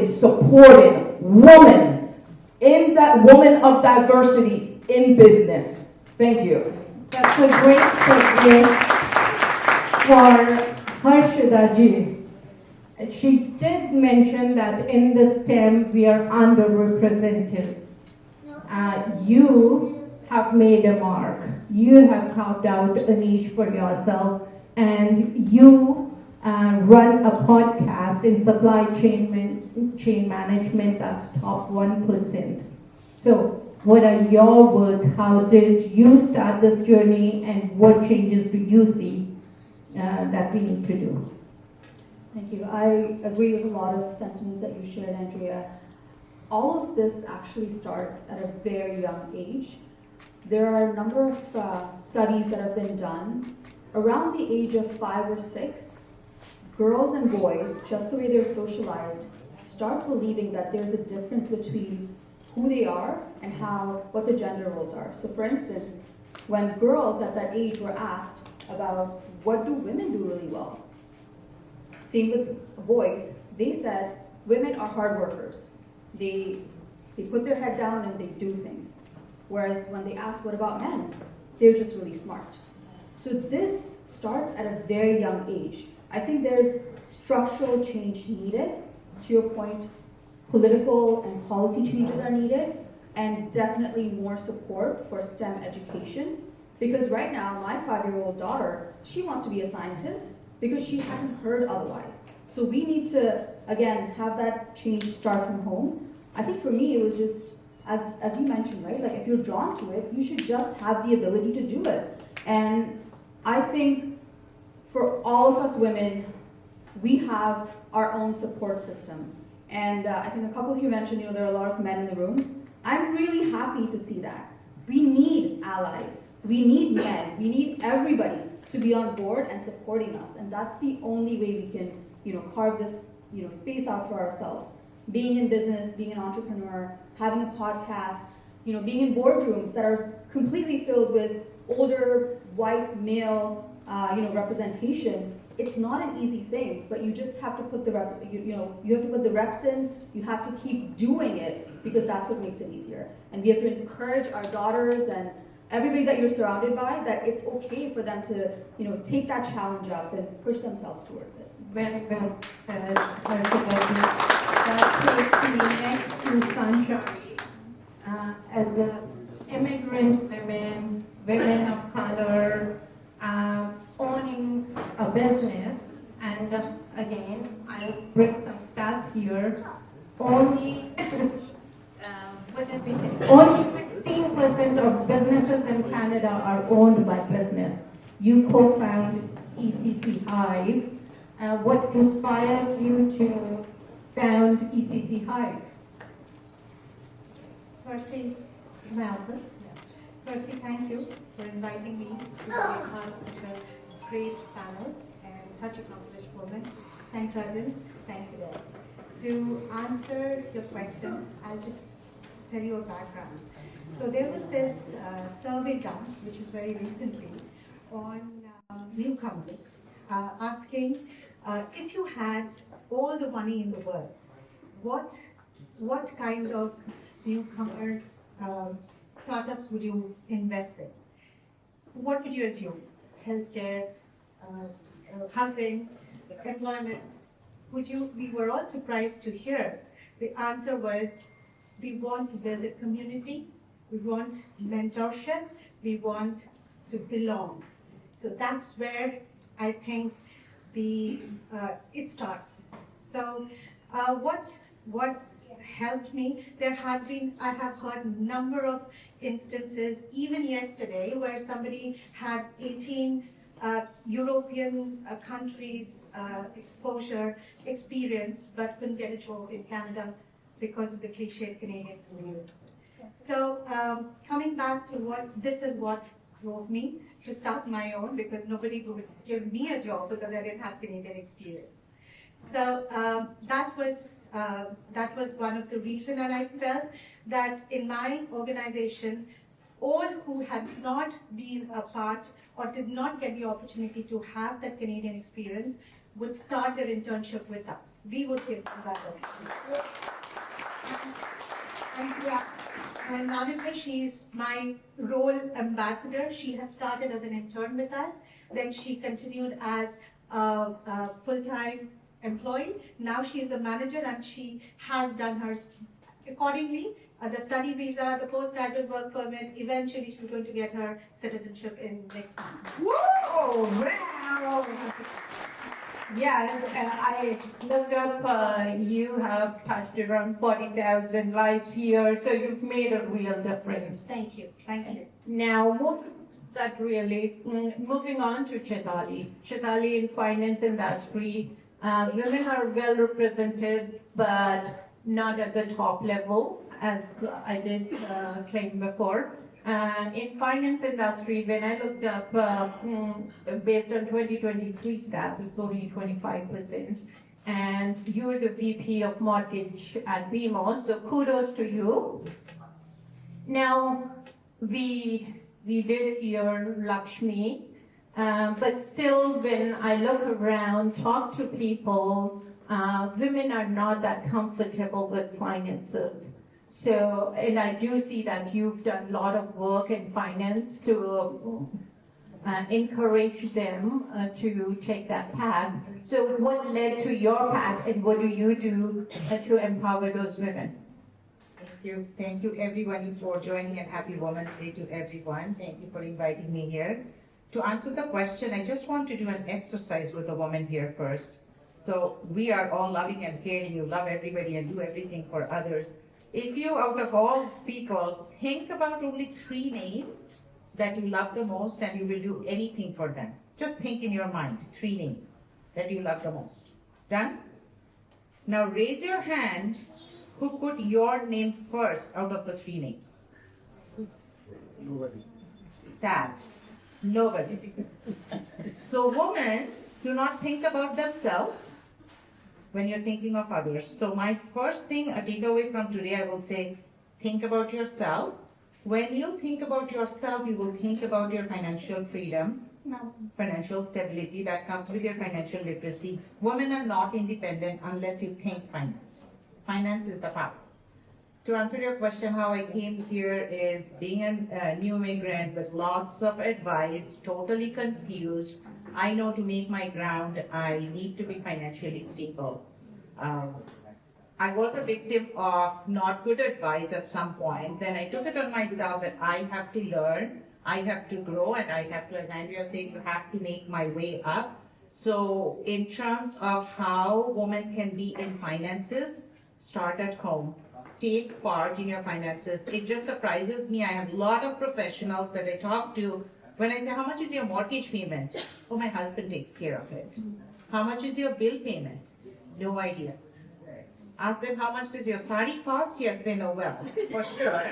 S7: supporting women women of diversity in business. Thank you.
S1: That's a great segue for Harshada ji. She did mention that in the STEM we are underrepresented. You have made a mark. You have carved out a niche for yourself, and you run a podcast in supply chain management that's top 1%. So what are your words? How did you start this journey, and what changes do you see that we need to do?
S8: Thank you. I agree with a lot of sentiments that you shared, Andrea. All of this actually starts at a very young age. There are a number of studies that have been done. Around the age of 5 or 6, girls and boys, just the way they're socialized, start believing that there's a difference between who they are and what the gender roles are. So for instance, when girls at that age were asked about what do women do really well, same with boys, they said women are hard workers. They put their head down and they do things. Whereas when they ask what about men, they're just really smart. So this starts at a very young age. I think there's structural change needed. To your point, political and policy changes are needed, and definitely more support for STEM education. Because right now, my 5-year-old daughter, she wants to be a scientist because she hasn't heard otherwise. So we need to, again, have that change start from home. I think for me, it was just, as you mentioned, right? Like if you're drawn to it, you should just have the ability to do it. And I think for all of us women, we have our own support system. And I think a couple of you mentioned, there are a lot of men in the room. I'm really happy to see that. We need allies. We need men. We need everybody to be on board and supporting us. And that's the only way we can, carve this, space out for ourselves. Being in business, being an entrepreneur, having a podcast, being in boardrooms that are completely filled with older, white, male, representation. It's not an easy thing, but you just have to put the you have to put the reps in. You have to keep doing it because that's what makes it easier. And we have to encourage our daughters and everybody that you're surrounded by that it's okay for them to take that challenge up and push themselves towards it.
S1: Very well said, Harshada. That takes me next to Sunshine. As immigrant women of color, owning a business, and again, I'll bring some stats here. Only, what did we say? Only 16% of businesses in Canada are owned by business. You co-found ECC Hive. What inspired you to found ECC Hive?
S9: Firstly, thank you for inviting me to be a part of such a great panel. And such accomplished woman. Thanks, Rajan. Thanks for that. To answer your question, I'll just tell you a background. So there was this survey done, which was very recently, on newcomers, asking if you had all the money in the world, what kind of newcomers startups would you invest in? What would you assume? Healthcare, housing, employment? We were all surprised to hear the answer was, we want to build a community, we want mentorship, we want to belong. So that's where I think it starts. So what's helped me? I have heard a number of instances, even yesterday, where somebody had 18 European countries exposure experience, but couldn't get a job in Canada because of the cliched Canadian experience. So coming back to this is what drove me to start my own, because nobody would give me a job because I didn't have Canadian experience. So that was one of the reasons, and I felt that in my organization, all who had not been a part or did not get the opportunity to have that Canadian experience would start their internship with us. We would give them that opportunity. And Anita, she's my role ambassador. She has started as an intern with us. Then she continued as a full-time employee. Now she is a manager, and she has done hers accordingly. The study visa, the postgraduate work permit, eventually she's going to get her citizenship in next month.
S1: Whoa! Wow! Yeah, I looked up, you have touched around 40,000 lives here, so you've made a real difference.
S9: Thank you. Thank you.
S1: Now, moving on to Chitali. Chitali in finance industry, women are well represented, but not at the top level, as I did claim before. In finance industry, when I looked up, based on 2023 stats, it's only 25%. And you're the VP of mortgage at BMO, so kudos to you. Now, we did hear Lakshmi, but still when I look around, talk to people, women are not that comfortable with finances. So, and I do see that you've done a lot of work in finance to encourage them to take that path. So what led to your path, and what do you do to empower those women?
S10: Thank you. Thank you everybody for joining, and happy Women's Day to everyone. Thank you for inviting me here. To answer the question, I just want to do an exercise with the women here first. So we are all loving and caring. You love everybody and do everything for others. If you, out of all people, think about only 3 names that you love the most and you will do anything for them. Just think in your mind, 3 names that you love the most. Done? Now raise your hand who put your name first out of the 3 names. Nobody. Sad. Nobody. So women do not think about themselves when you're thinking of others. So my first thing, a takeaway from today, I will say, think about yourself. When you think about yourself, you will think about your financial freedom, financial stability that comes with your financial literacy. Women are not independent unless you think finance. Finance is the power. To answer your question, how I came here is being a new immigrant with lots of advice, totally confused. I know to make my ground, I need to be financially stable. I was a victim of not good advice at some point. Then I took it on myself that I have to learn, I have to grow, and I have to, as Andrea said, you have to make my way up. So in terms of how women can be in finances, start at home. Take part in your finances. It just surprises me. I have a lot of professionals that I talk to. When I say, how much is your mortgage payment? Oh, my husband takes care of it. How much is your bill payment? No idea. Ask them, how much does your sari cost? Yes, they know well, for sure.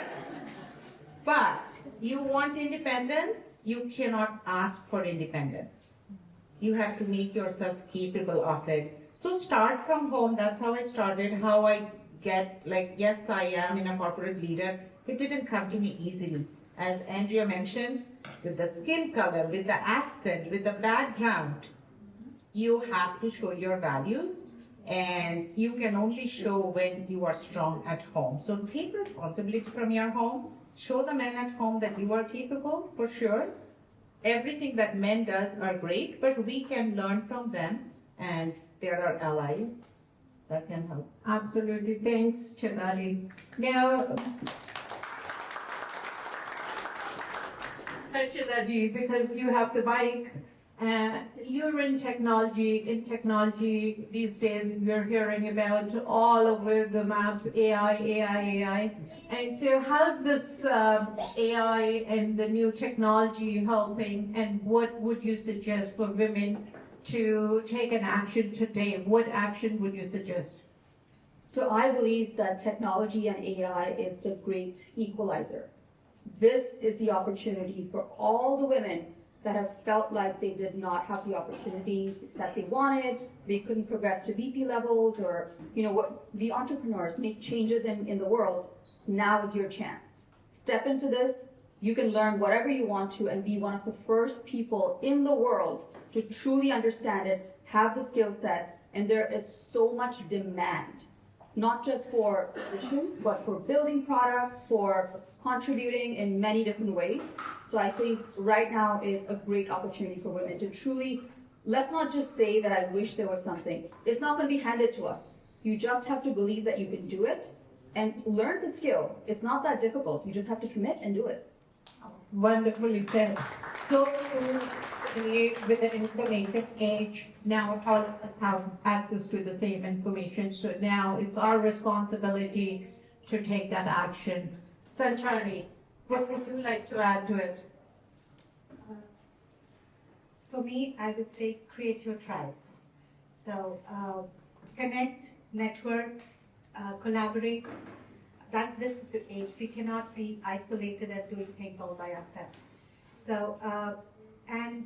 S10: But you want independence, you cannot ask for independence. You have to make yourself capable of it. So start from home. That's how I started. How I get, like, yes, I am in a corporate leader. It didn't come to me easily. As Andrea mentioned, with the skin color, with the accent, with the background, you have to show your values, and you can only show when you are strong at home. So take responsibility from your home. Show the men at home that you are capable, for sure. Everything that men does are great, but we can learn from them, and there are allies that can help.
S1: Absolutely. Thanks, Chidali. Now, Chidali, because you have the bike and you're in technology these days, we're hearing about all over the map, AI. And so how's this AI and the new technology helping, and what would you suggest for women to take an action today? What action would you suggest?
S8: So I believe that technology and AI is the great equalizer. This is the opportunity for all the women that have felt like they did not have the opportunities that they wanted, they couldn't progress to VP levels, or what the entrepreneurs make changes in the world. Now is your chance. Step into this. You can learn whatever you want to and be one of the first people in the world to truly understand it, have the skill set, and there is so much demand, not just for positions, but for building products, for contributing in many different ways. So I think right now is a great opportunity for women to truly, let's not just say that I wish there was something. It's not going to be handed to us. You just have to believe that you can do it and learn the skill. It's not that difficult. You just have to commit and do it.
S1: Wonderfully said. So with the information age, now all of us have access to the same information. So now it's our responsibility to take that action. Sanchari, what would you like to add to it?
S9: For me, I would say create your tribe. So connect, network, collaborate. This is the age. We cannot be isolated and doing things all by ourselves. So, and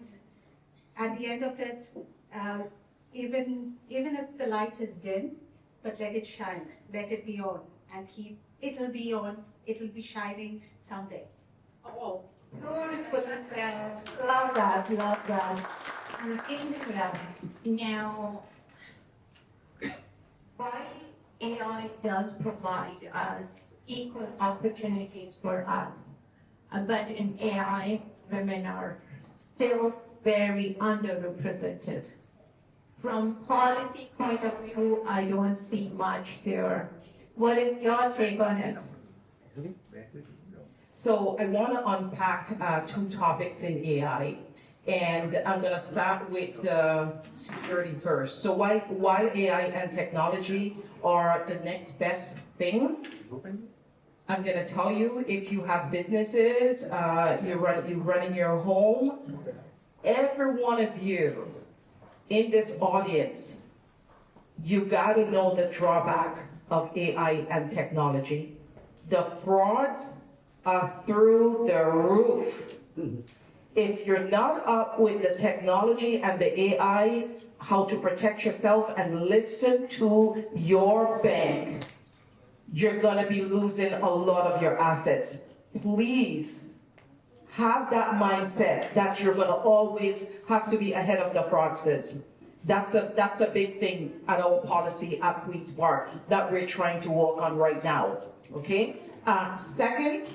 S9: at the end of it, even if the light is dim, but let it shine, let it be on, and it'll be on, it'll be shining someday.
S1: Oh, beautifully said. Love that, love that. Now, while AI does provide us equal opportunities for us, but in AI, women are still very underrepresented. From policy point of view, I don't see much there. What is your take on it?
S7: So I want to unpack two topics in AI, and I'm going to start with security first. So while AI and technology are the next best thing, I'm going to tell you, if you have businesses, you're running your home, every one of you in this audience, you got to know the drawback of AI and technology. The frauds are through the roof. If you're not up with the technology and the AI, how to protect yourself and listen to your bank, you're gonna be losing a lot of your assets. Please have that mindset that you're gonna always have to be ahead of the fraudsters. That's a big thing at our policy at Queen's Park that we're trying to work on right now, okay? Second,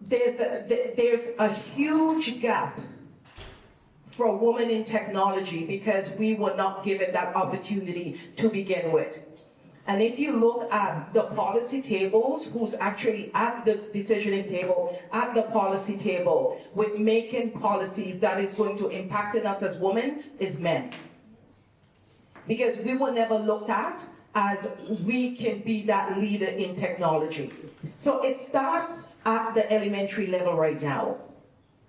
S7: there's a huge gap for women in technology because we were not given that opportunity to begin with. And if you look at the policy tables, who's actually at this decisioning table, at the policy table, with making policies that is going to impact us as women, is men. Because we were never looked at as we can be that leader in technology. So it starts at the elementary level right now.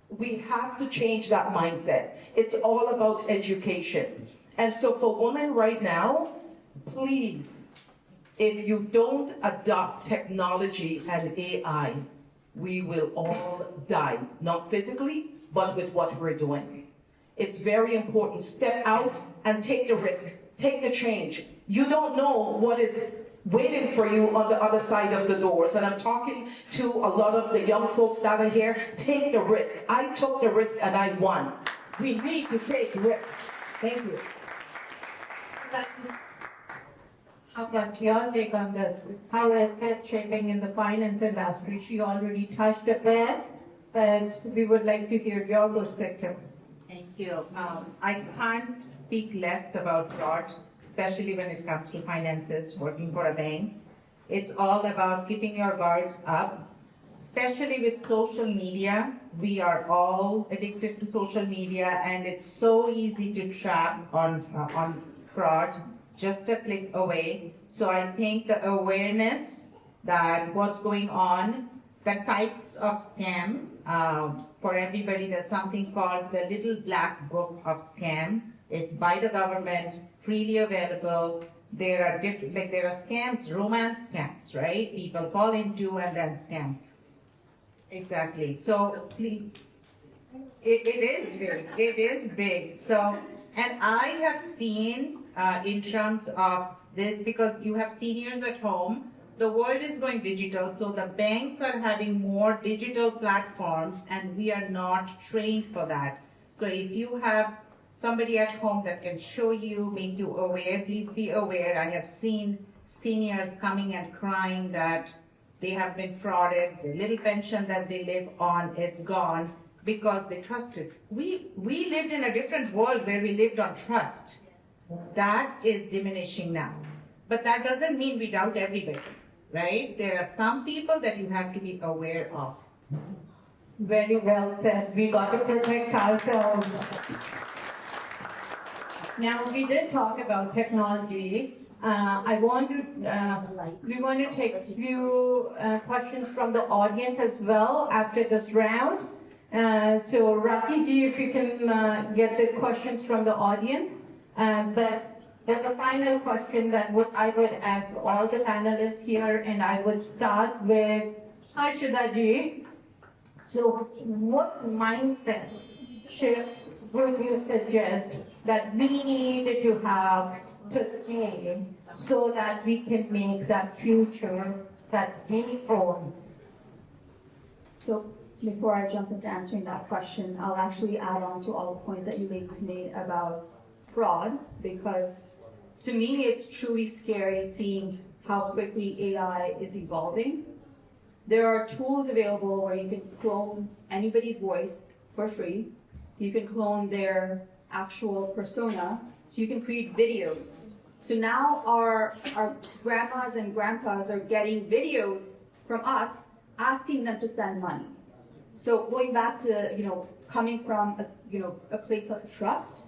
S7: We have to change that mindset. It's all about education. And so for women right now, please, if you don't adopt technology and AI, we will all die. Not physically, but with what we're doing. It's very important. Step out and take the risk. Take the change. You don't know what is waiting for you on the other side of the doors. And I'm talking to a lot of the young folks that are here. Take the risk. I took the risk and I won. We need to take risks. Thank you.
S1: How about your take on this? How is it shaping in the finance industry? She already touched a bit, but we would like to hear your perspective.
S10: Thank you. I can't speak less about fraud, especially when it comes to finances, working for a bank. It's all about keeping your guards up, especially with social media. We are all addicted to social media, and it's so easy to trap on fraud, just a click away. So I think the awareness that what's going on, the types of scam, for everybody, there's something called the Little Black Book of Scam. It's by the government, freely available. There are different, like there are scams, romance scams, right? People fall into and then scam. Exactly. So please, it is big. It is big. So, and I have seen in terms of this, because you have seniors at home, the world is going digital, so the banks are having more digital platforms and we are not trained for that. So if you have somebody at home that can show you, make you aware, please be aware. I have seen seniors coming and crying that they have been frauded, the little pension that they live on, it's gone because they trusted. We lived in a different world where we lived on trust. That is diminishing now. But that doesn't mean we doubt everybody, right? There are some people that you have to be aware of.
S1: Very well said. We got to protect ourselves. Now, we did talk about technology. We want to take a few questions from the audience as well after this round. So, Raki ji, if you can get the questions from the audience. But there's a final question that I would ask all the panelists here, and I would start with Harshada ji. So, what mindset shift would you suggest that we need to have today so that we can make that future that we own?
S8: So before I jump into answering that question, I'll actually add on to all the points that you ladies made about fraud, because to me it's truly scary seeing how quickly AI is evolving. There are tools available where you can clone anybody's voice for free. You can clone their actual persona, so you can create videos. So now our grandmas and grandpas are getting videos from us asking them to send money. So going back to, coming from a place of trust,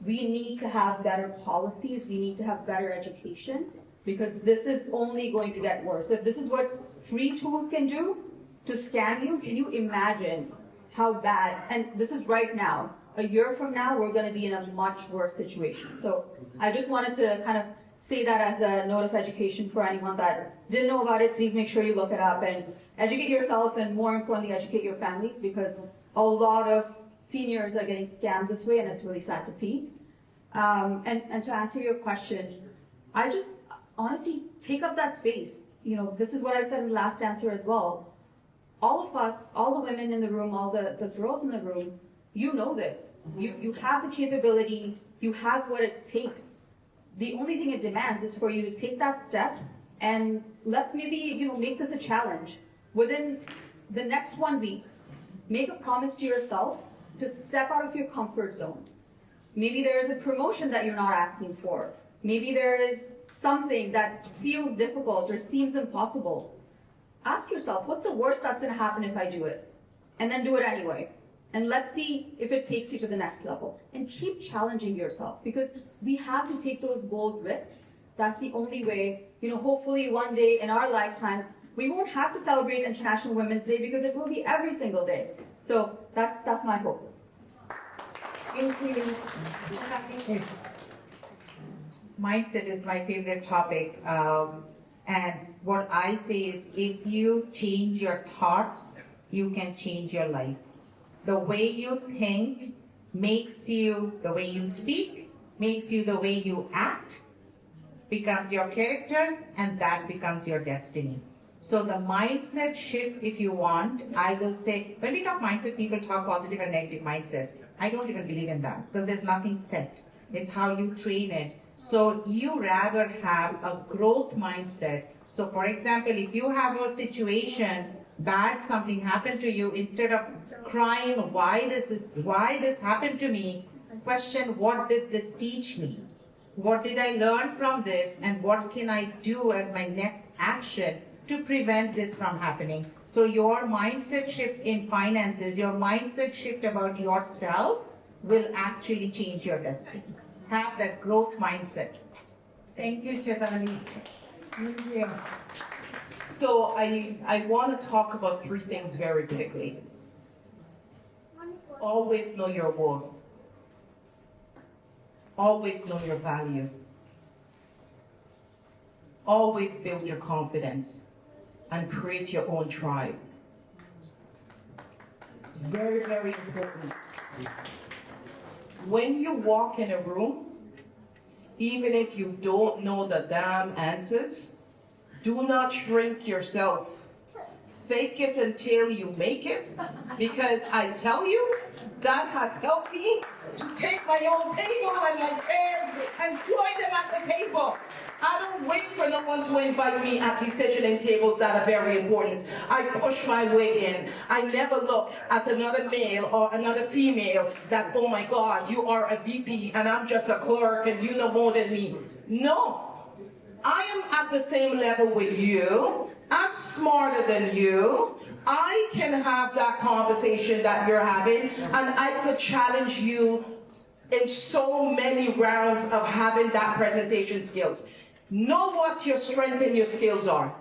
S8: we need to have better policies, we need to have better education, because this is only going to get worse. If this is what free tools can do to scam you, can you imagine how bad? And this is right now. A year from now, we're going to be in a much worse situation. So I just wanted to kind of say that as a note of education for anyone that didn't know about it. Please make sure you look it up and educate yourself, and more importantly, educate your families, because a lot of seniors are getting scammed this way, and it's really sad to see. And to answer your question, I just honestly take up that space. This is what I said in the last answer as well. All of us, all the women in the room, all the girls in the room, you know this. You have the capability, you have what it takes. The only thing it demands is for you to take that step, and let's maybe make this a challenge. Within the next 1 week, make a promise to yourself to step out of your comfort zone. Maybe there is a promotion that you're not asking for. Maybe there is something that feels difficult or seems impossible. Ask yourself, what's the worst that's going to happen if I do it? And then do it anyway. And let's see if it takes you to the next level. And keep challenging yourself, because we have to take those bold risks. That's the only way, hopefully one day in our lifetimes, we won't have to celebrate International Women's Day, because it will be every single day. So that's my hope.
S10: Mindset is my favorite topic. And what I say is, if you change your thoughts, you can change your life. The way you think makes you the way you speak, makes you the way you act, becomes your character, and that becomes your destiny. So the mindset shift, if you want, I will say, when we talk mindset, people talk positive and negative mindset. I don't even believe in that because there's nothing set. It's how you train it. So you rather have a growth mindset. So for example, if you have a situation, bad something happened to you, instead of crying, why this happened to me, question, what did this teach me? What did I learn from this, and what can I do as my next action to prevent this from happening? So your mindset shift in finances, your mindset shift about yourself will actually change your destiny. Have that growth mindset.
S9: Thank you, Shivani.
S7: So I want to talk about three things very quickly. Always know your worth. Always know your value. Always build your confidence and create your own tribe. It's very, very important. When you walk in a room, even if you don't know the damn answers, do not shrink yourself. Fake it until you make it, because I tell you, that has helped me to take my own table and my chairs and join them at the table. I don't wait for no one to invite me at these scheduling tables that are very important. I push my way in. I never look at another male or another female that, oh my God, you are a VP and I'm just a clerk and you know more than me. No. I am at the same level with you. I'm smarter than you. I can have that conversation that you're having, and I could challenge you in so many rounds of having that presentation skills. Know what your strength and your skills are.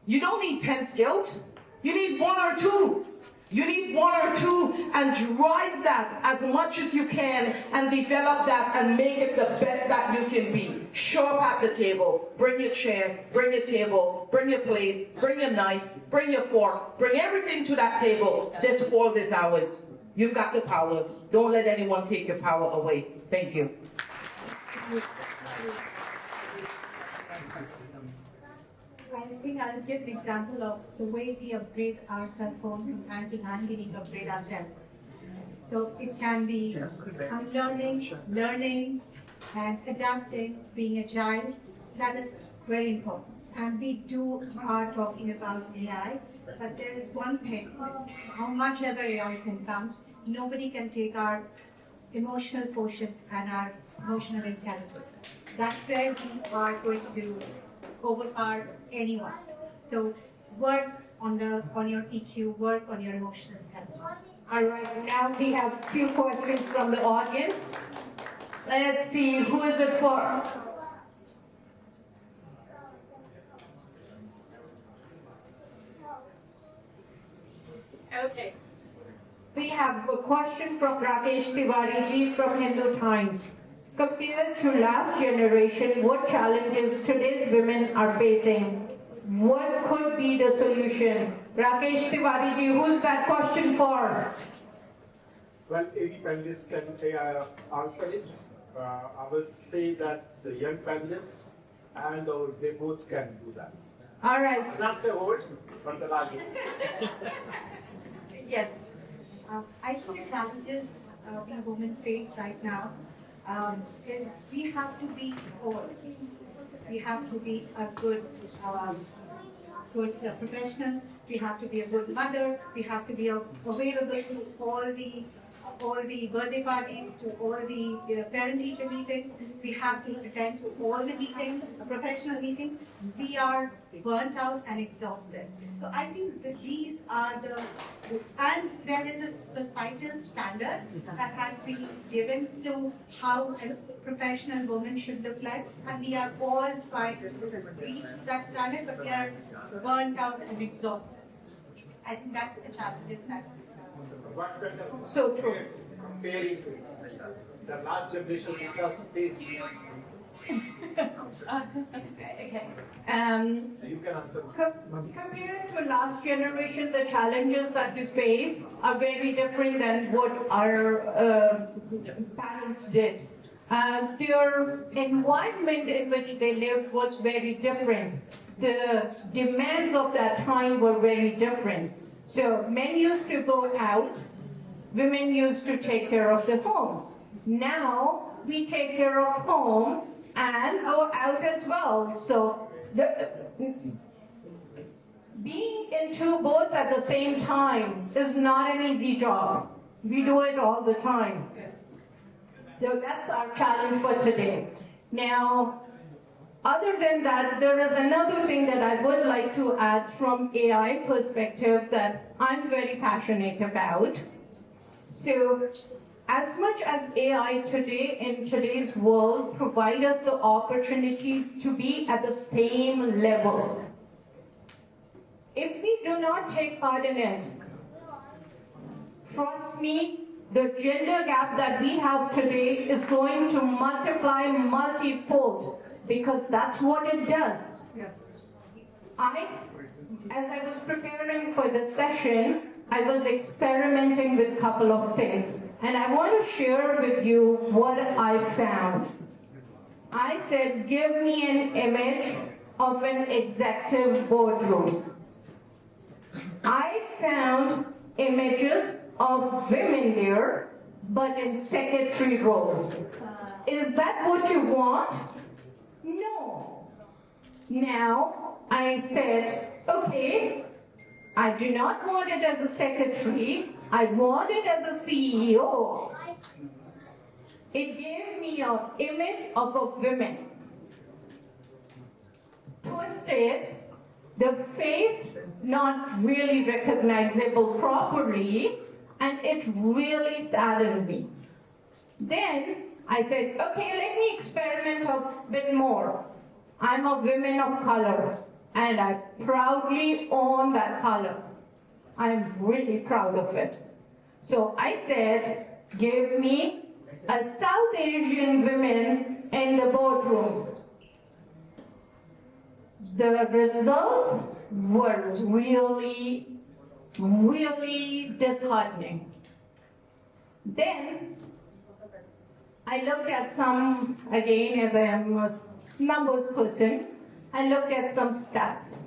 S7: You don't need 10 skills. You need 1 or 2. You need 1 or 2 and drive that as much as you can and develop that and make it the best that you can be. Show up at the table. Bring your chair, bring your table, bring your plate, bring your knife, bring your fork, bring everything to that table. This world is ours. You've got the power. Don't let anyone take your power away. Thank you.
S9: I think I'll give an example of the way we upgrade our cell phone from time to time. We need to upgrade ourselves. So it can be learning and adapting, being agile. That is very important. And we are talking about AI, but there is one thing, how much ever AI can come, nobody can take our emotional quotient and our emotional intelligence. That's where we are going to overpower anyone. So work on your EQ, work on your emotional intelligence.
S1: All right, now we have a few questions from the audience. Let's see, who is it for? Okay. We have a question from Rakesh Tiwari ji from Hindu Times. Compared to last generation, what challenges today's women are facing? What could be the solution? Rakesh Tiwari ji, who's that question for?
S11: Well, any panelist can answer it. I will say that the young panelist and they both can do that.
S1: All right.
S11: Not the old, but the large.
S9: Yes. I think the challenges we women face right now is we have to be whole. We have to be a good professional. We have to be a good mother. We have to be available to all the birthday parties, to all the parent-teacher meetings. We have to attend to all the meetings, professional meetings. We are burnt out and exhausted. So I think that these are and there is a societal standard that has been given to how a professional woman should look like, and we are all trying to reach that standard, but we are burnt out and exhausted. I think that's the challenges that's
S11: What kind of
S1: So true.
S11: comparing the large generation which has faced
S1: Okay.
S11: You can answer.
S1: Compared to last generation, the challenges that we face are very different than what our parents did. Their environment in which they lived was very different. The demands of that time were very different. So men used to go out, women used to take care of the home. Now we take care of home and go out as well. So being in two boats at the same time is not an easy job. We do it all the time. So that's our challenge for today. Now, other than that, there is another thing that I would like to add from AI perspective that I'm very passionate about. So, as much as AI today in today's world provide us the opportunities to be at the same level, if we do not take part in it, trust me, the gender gap that we have today is going to multiply multifold, because that's what it does.
S7: Yes.
S1: As I was preparing for this session, I was experimenting with a couple of things, and I want to share with you what I found. I said, give me an image of an executive boardroom. I found images of women there, but in secretary roles. Is that what you want? No. Now, I said, okay, I do not want it as a secretary, I want it as a CEO. It gave me an image of a woman. Twisted, the face not really recognizable properly, and it really saddened me. Then I said, okay, let me experiment a bit more. I'm a woman of color, and I proudly own that color. I'm really proud of it. So I said, give me a South Asian woman in the boardroom. The results were really disheartening. Then I looked at some, again, as I am a numbers person, I looked at some stats.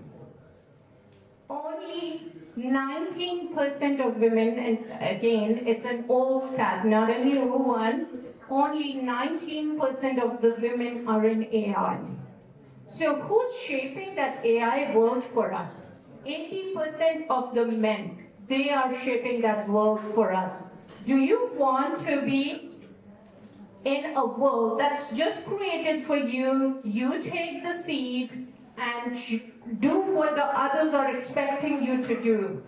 S1: Only 19% of women, and again, it's an old stat, not a new one, only 19% of the women are in AI. So who's shaping that AI world for us? 80% of the men, they are shaping that world for us. Do you want to be in a world that's just created for you, you take the seat and do what the others are expecting you to do?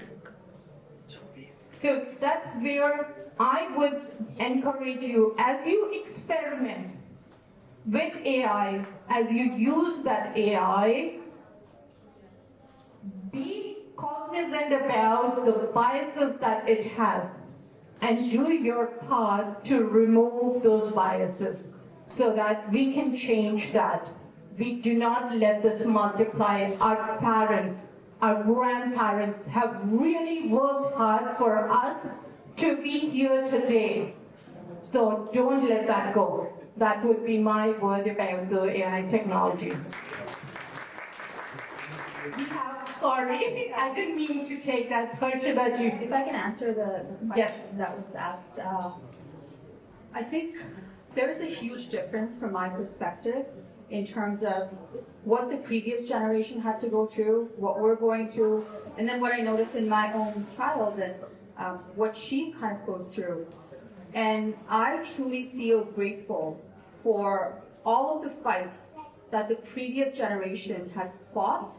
S1: So that's where I would encourage you, as you experiment with AI, as you use that AI, be cognizant about the biases that it has and do your part to remove those biases so that we can change that. We do not let this multiply. Our parents, our grandparents have really worked hard for us to be here today. So don't let that go. That would be my word about the AI technology. We have, sorry, I didn't mean to take that question that you...
S8: If I can answer the question that was asked, I think there's a huge difference from my perspective in terms of what the previous generation had to go through, what we're going through, and then what I notice in my own child and what she kind of goes through. And I truly feel grateful for all of the fights that the previous generation has fought,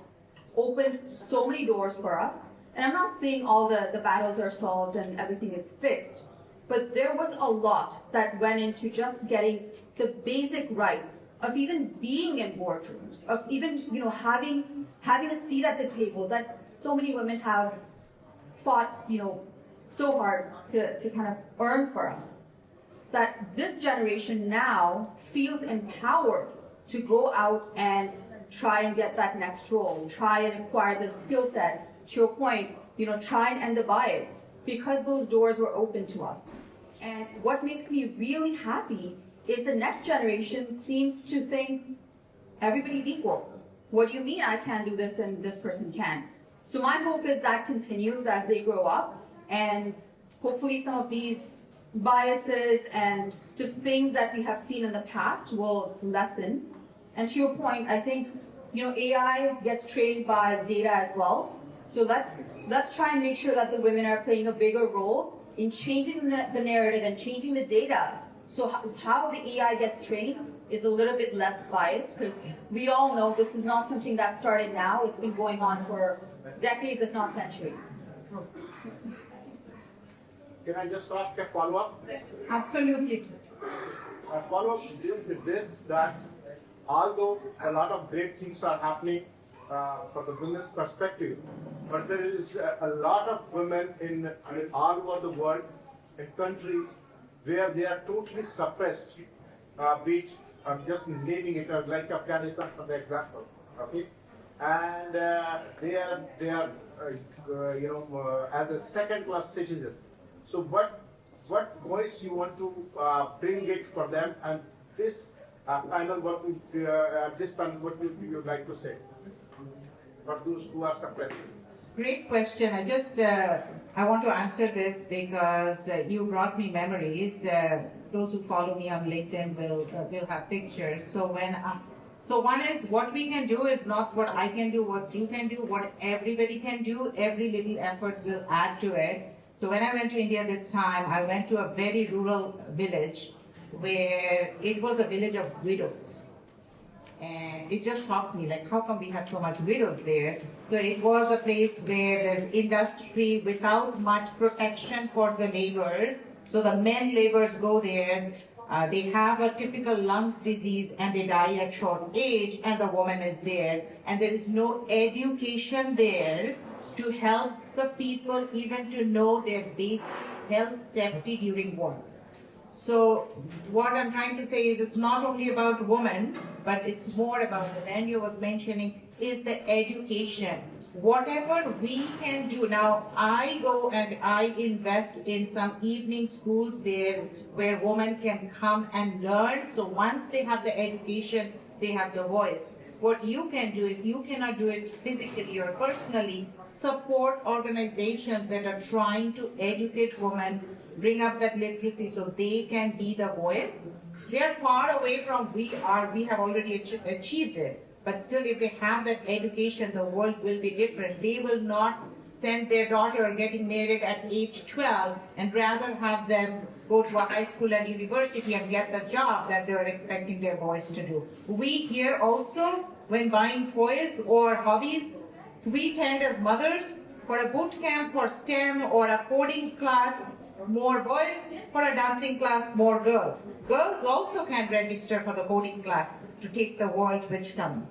S8: opened so many doors for us. And I'm not saying all the battles are solved and everything is fixed, but there was a lot that went into just getting the basic rights of even being in boardrooms, of even having a seat at the table that so many women have fought so hard to kind of earn for us. That this generation now feels empowered
S12: to go out and try and get that next role, try and acquire the skill set. To your point, try and end the bias, because those doors were open to us. And what makes me really happy is the next generation seems to think everybody's equal. What do you mean I can't do this and this person can? So my hope is that continues as they grow up, and hopefully some of these biases and just things that we have seen in the past will lessen. And to your point, I think AI gets trained by data as well. So let's try and make sure that the women are playing a bigger role in changing the narrative and changing the data. So how the AI gets trained is a little bit less biased, because we all know this is not something that started now. It's been going on for decades, if not centuries.
S11: Can I just ask a follow-up?
S12: Absolutely.
S11: A follow-up is this, that although a lot of great things are happening from the women's perspective, but there is a lot of women in all over the world, in countries where they are totally suppressed, be it, I'm just naming it like Afghanistan for the example, okay? And they are as a second-class citizen. So what voice you want to bring it for them, and this panel, what would you like to say for those who are suppressed?
S10: Great question. I want to answer this because you brought me memories. Those who follow me on LinkedIn will have pictures. So one is, what we can do is not what I can do, what you can do, what everybody can do. Every little effort will add to it. So when I went to India this time, I went to a very rural village where it was a village of widows. And it just shocked me, like, how come we have so much widows there? So it was a place where there's industry without much protection for the laborers. So the men laborers go there, they have a typical lungs disease and they die at short age, and the woman is there. And there is no education there to help the people even to know their basic health safety during work. So what I'm trying to say is, it's not only about women, but it's more about, as Andrea was mentioning, is the education. Whatever we can do. Now, I go and I invest in some evening schools there where women can come and learn. So once they have the education, they have the voice. What you can do, if you cannot do it physically or personally, support organizations that are trying to educate women, bring up that literacy so they can be the voice. They are far away from we have already achieved it. But still, if they have that education, the world will be different. They will not send their daughter getting married at age 12 and rather have them go to a high school and university and get the job that they're expecting their boys to do. We here also, when buying toys or hobbies, we tend as mothers for a boot camp for STEM or a coding class, more boys, for a dancing class, more girls. Girls also can register for the coding class to take the world which comes.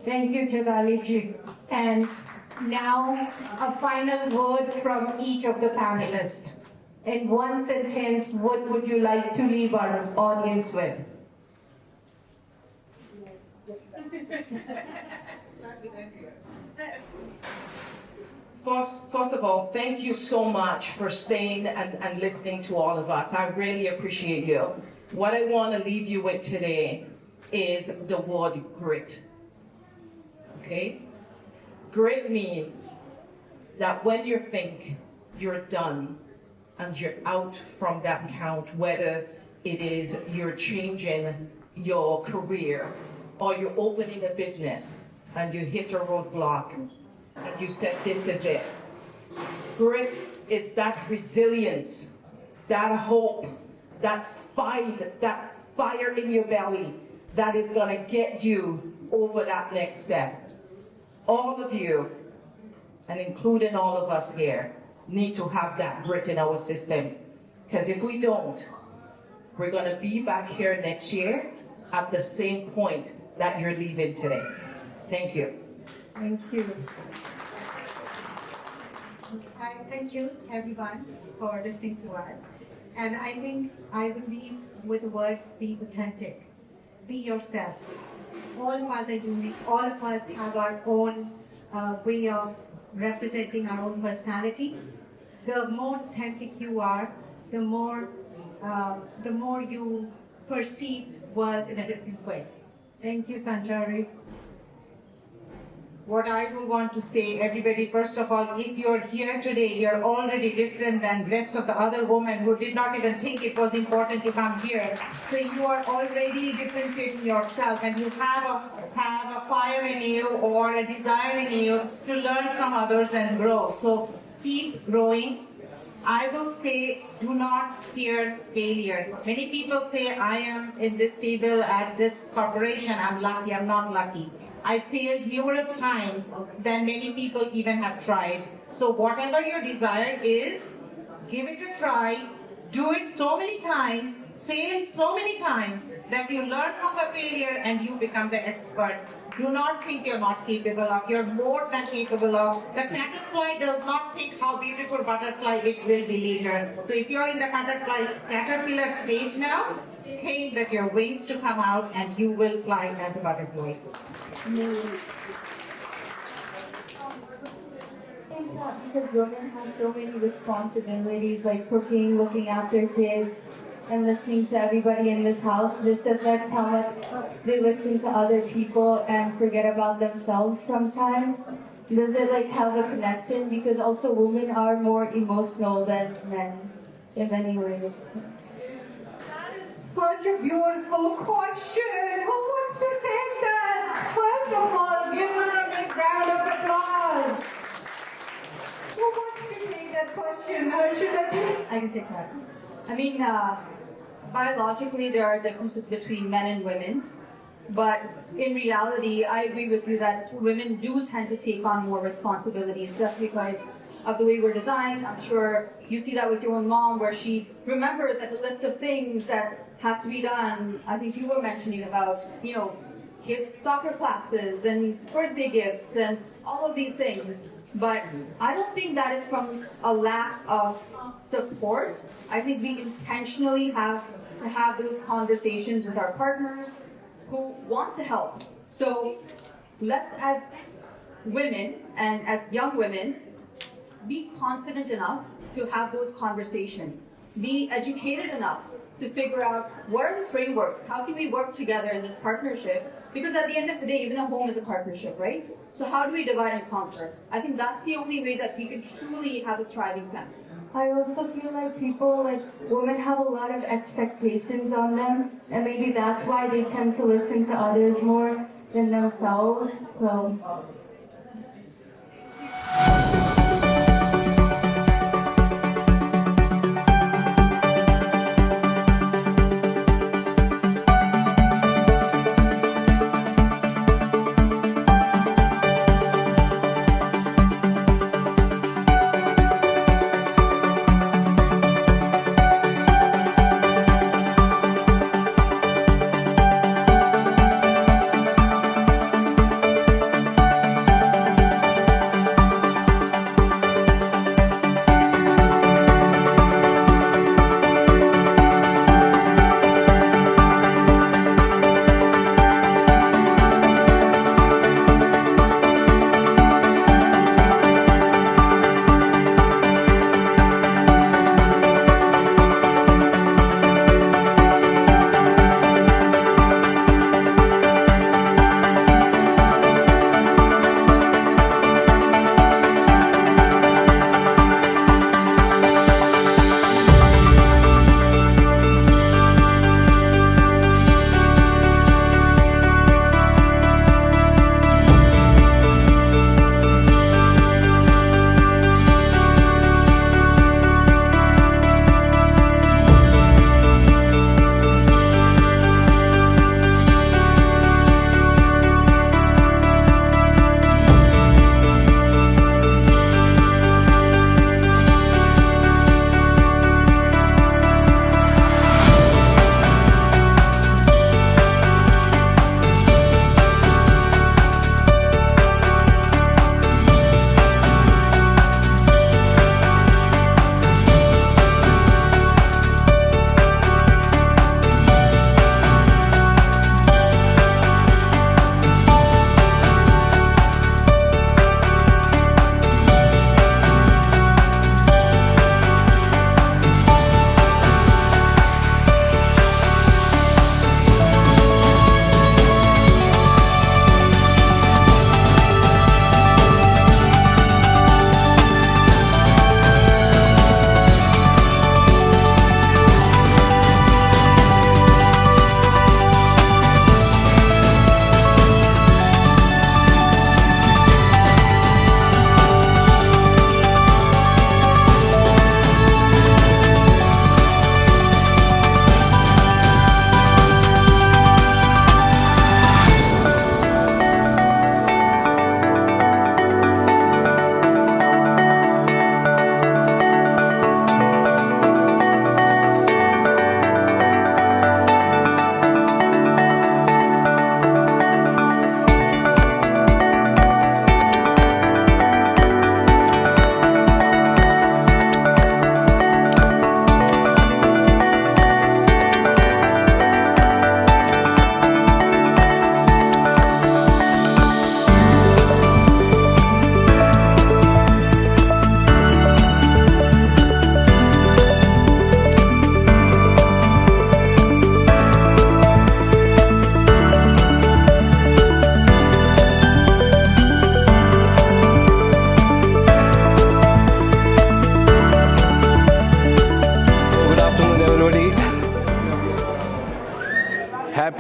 S1: Thank you, Chedali ji. And now a final word from each of the panelists. In one sentence, what would you like to leave our audience with?
S7: First of all, thank you so much for staying and listening to all of us. I really appreciate you. What I want to leave you with today is the word grit. Okay? Grit means that when you think you're done and you're out from that count, whether it is you're changing your career or you're opening a business and you hit a roadblock and you said, this is it. Grit is that resilience, that hope, that fight, that fire in your belly that is going to get you over that next step. All of you, and including all of us here, need to have that grit in our system. Because if we don't, we're going to be back here next year at the same point that you're leaving today. Thank you.
S1: Thank you.
S9: Thank you, everyone, for listening to us. And I think I will leave with the word, be authentic. Be yourself. all of us are unique. All of us have our own way of representing our own personality. The more authentic you are, the more you perceive words in a different way. Thank you, Sanjari.
S10: What I would want to say, everybody, first of all, if you're here today, you're already different than the rest of the other women who did not even think it was important to come here. So you are already differentiating yourself, and you have a fire in you or a desire in you to learn from others and grow. So keep growing. I will say, do not fear failure. Many people say, I am in this table at this corporation, I'm lucky, I'm not lucky. I failed numerous times than many people even have tried. So whatever your desire is, give it a try, do it so many times, fail so many times that you learn from the failure and you become the expert. Do not think you're not capable of, you're more than capable of. The caterpillar does not think how beautiful butterfly it will be later. So if you're in the caterpillar stage now, think that your wings to come out and you will fly as a butterfly.
S13: Because women have so many responsibilities like cooking, looking after kids, and listening to everybody in this house. This affects how much they listen to other people and forget about themselves sometimes. Does it like have a connection? Because also women are more emotional than men in many ways.
S1: That is such a beautiful question. Who wants to take that? First of all, give her a big round of applause. Who wants to take that question?
S12: I can take that. I mean, biologically, there are differences between men and women. But in reality, I agree with you that women do tend to take on more responsibilities just because of the way we're designed. I'm sure you see that with your own mom, where she remembers like a list of things that has to be done. I think you were mentioning about, kids' soccer classes and birthday gifts and all of these things. But I don't think that is from a lack of support. I think we intentionally have to have those conversations with our partners who want to help. So let's, as women and as young women, be confident enough to have those conversations. Be educated enough to figure out what are the frameworks, how can we work together in this partnership? Because at the end of the day, even a home is a partnership, right? So how do we divide and conquer? I think that's the only way that we can truly have a thriving family.
S13: I also feel like women have a lot of expectations on them, and maybe that's why they tend to listen to others more than themselves. So.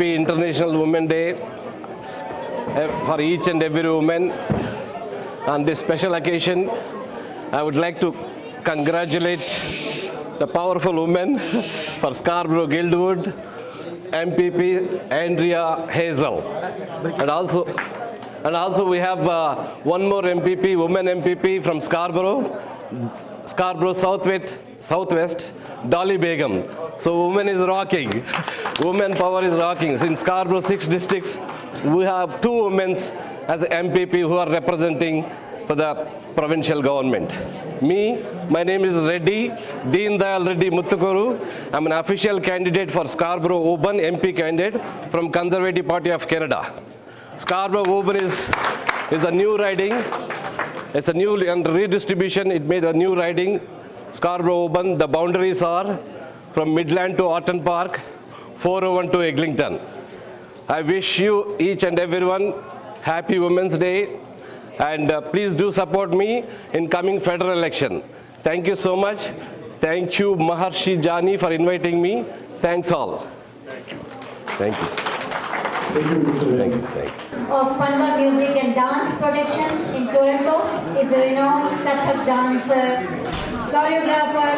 S14: happy International Women's Day for each and every woman. On this special occasion, I would like to congratulate the powerful woman for Scarborough Guildwood, MPP Andrea Hazel. And also we have one more MPP, woman MPP from Scarborough Southwest, Dolly Begum. So women is rocking. Women power is rocking. In Scarborough 6 districts, we have 2 women as MPP who are representing for the provincial government. My name is Reddy, Deen Dayal Reddy Muttukuru. I'm an official candidate for Scarborough Oban, MP candidate from Conservative Party of Canada. Scarborough Oban is a new riding. It's a new redistribution. It made a new riding. Scarborough Oban, the boundaries are from Midland to Orton Park, 401 to Eglinton. I wish you each and everyone happy Women's Day, and please do support me in coming federal election. Thank you so much. Thank you, Maharshi Jani, for inviting me. Thanks all. Thank you. Thank you.
S2: Of Panwa Music and Dance Production in Toronto is a renowned Kathak dancer, choreographer,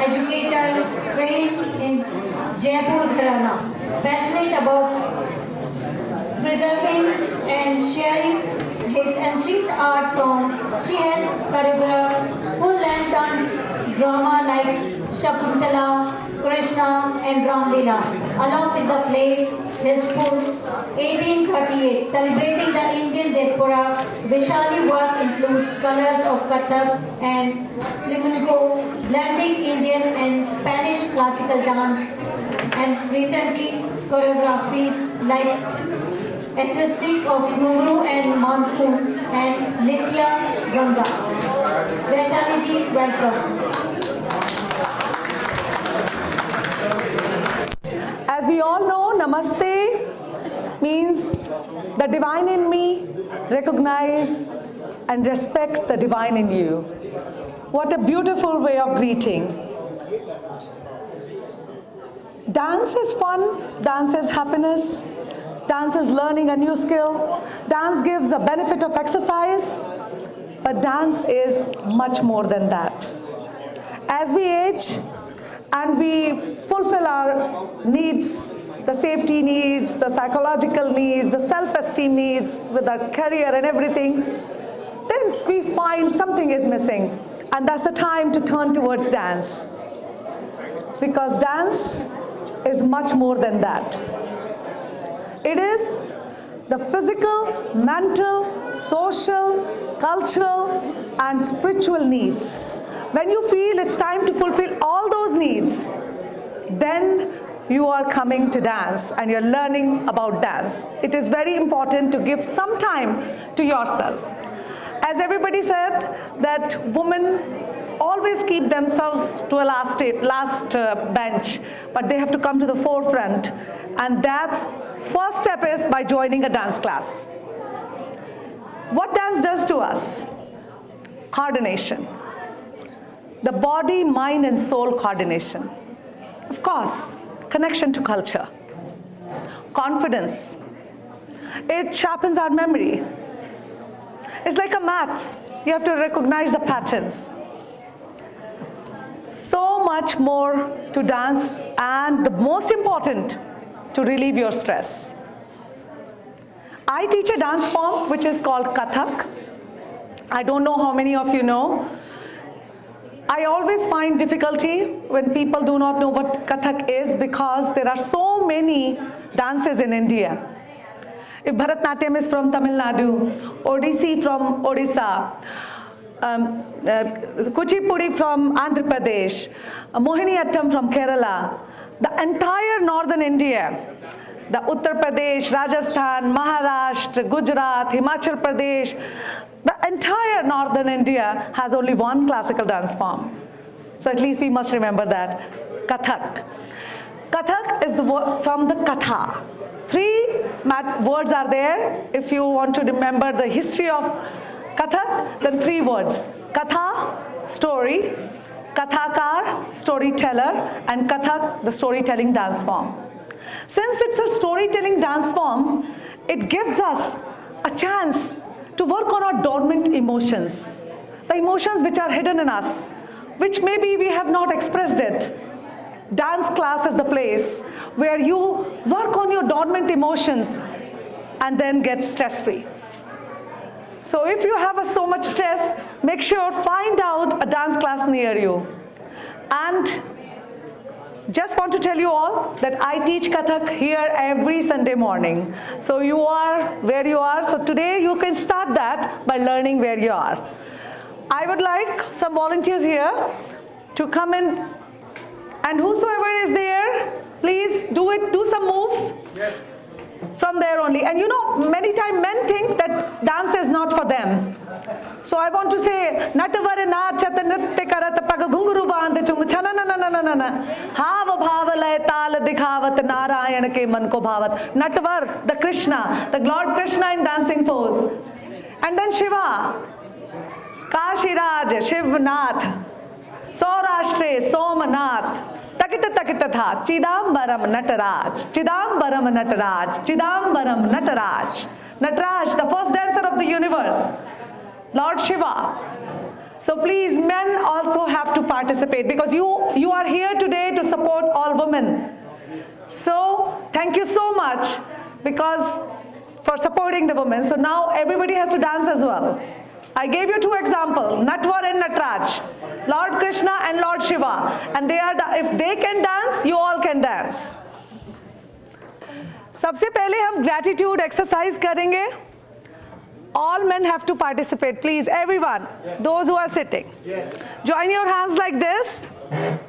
S2: educator, trained in Jaipur, Haryana, passionate about preserving and sharing his ancient art form. She has choreographed full-length dance drama like Shakuntala, Krishna and Ramlila, along with the play Hizpur 1838. Celebrating the Indian diaspora, Vishali work includes colors of Kathak and flamenco, blending Indian and Spanish classical dance, and recently choreographies like Existing of Guru and Monsoon and Nitya Ganga. Vaishali ji, welcome.
S15: As we all know, Namaste means the divine in me, recognize and respect the divine in you. What a beautiful way of greeting. Dance is fun, dance is happiness, dance is learning a new skill, dance gives a benefit of exercise, but dance is much more than that. As we age and we fulfill our needs, the safety needs, the psychological needs, the self-esteem needs with our career and everything, then we find something is missing, and that's the time to turn towards dance. Because dance is much more than that. It is the physical, mental, social, cultural, and spiritual needs. When you feel it's time to fulfill all those needs, then you are coming to dance and you're learning about dance. It is very important to give some time to yourself. As everybody said, that women always keep themselves to a last bench, but they have to come to the forefront. And that's first step is by joining a dance class. What dance does to us? Coordination. The body, mind, and soul coordination. Of course, connection to culture. Confidence. It sharpens our memory. It's like a maths. You have to recognize the patterns. So much more to dance, and the most important, to relieve your stress. I teach a dance form which is called Kathak. I don't know how many of you know. I always find difficulty when people do not know what Kathak is, because there are so many dances in India. If Bharatnatyam is from Tamil Nadu, Odissi from Odisha, Kuchipudi from Andhra Pradesh, Mohiniyattam from Kerala, the entire northern India, the Uttar Pradesh, Rajasthan, Maharashtra, Gujarat, Himachal Pradesh, the entire northern India has only one classical dance form. So at least we must remember that, Kathak. Kathak is from the Katha. 3 words are there. If you want to remember the history of Kathak, then 3 words. Katha, story, Kathakar, storyteller, and Kathak, the storytelling dance form. Since it's a storytelling dance form, it gives us a chance to work on our dormant emotions, the emotions which are hidden in us, which maybe we have not expressed it. Dance class is the place where you work on your dormant emotions and then get stress-free. So if you have so much stress, make sure find out a dance class near you. And just want to tell you all that I teach Kathak here every Sunday morning. So you are where you are. So today you can start that by learning where you are. I would like some volunteers here to come in, and whosoever is there, please do it, do some moves. Yes. From there only. And you know, many times men think that dance is not for them. So I want to say, natavare nachat nritya karat pag ghungru bandh chum chana na na na na na hav bhav lay tal dikhavat narayan ke man ko bhavat. Natvar, the Krishna, the Lord Krishna in dancing pose. And then Shiva, Kashiraj, Shivnath, Saurashtre, Somanath, Takita Takita Tha, Chidambaram Nataraj, Chidambaram Nataraj, Chidambaram Nataraj. Nataraj, the first dancer of the universe, Lord Shiva. So please, men also have to participate, because you are here today to support all women. So thank you so much for supporting the women. So now everybody has to dance as well. I gave you 2 examples, Natvar and Nataraj, Lord Krishna and Lord Shiva. And if they can dance, you all can dance. सबसे पहले हम gratitude exercise करेंगे. All men have to participate, please, everyone. Yes. Those who are sitting. Yes. Join your hands like this.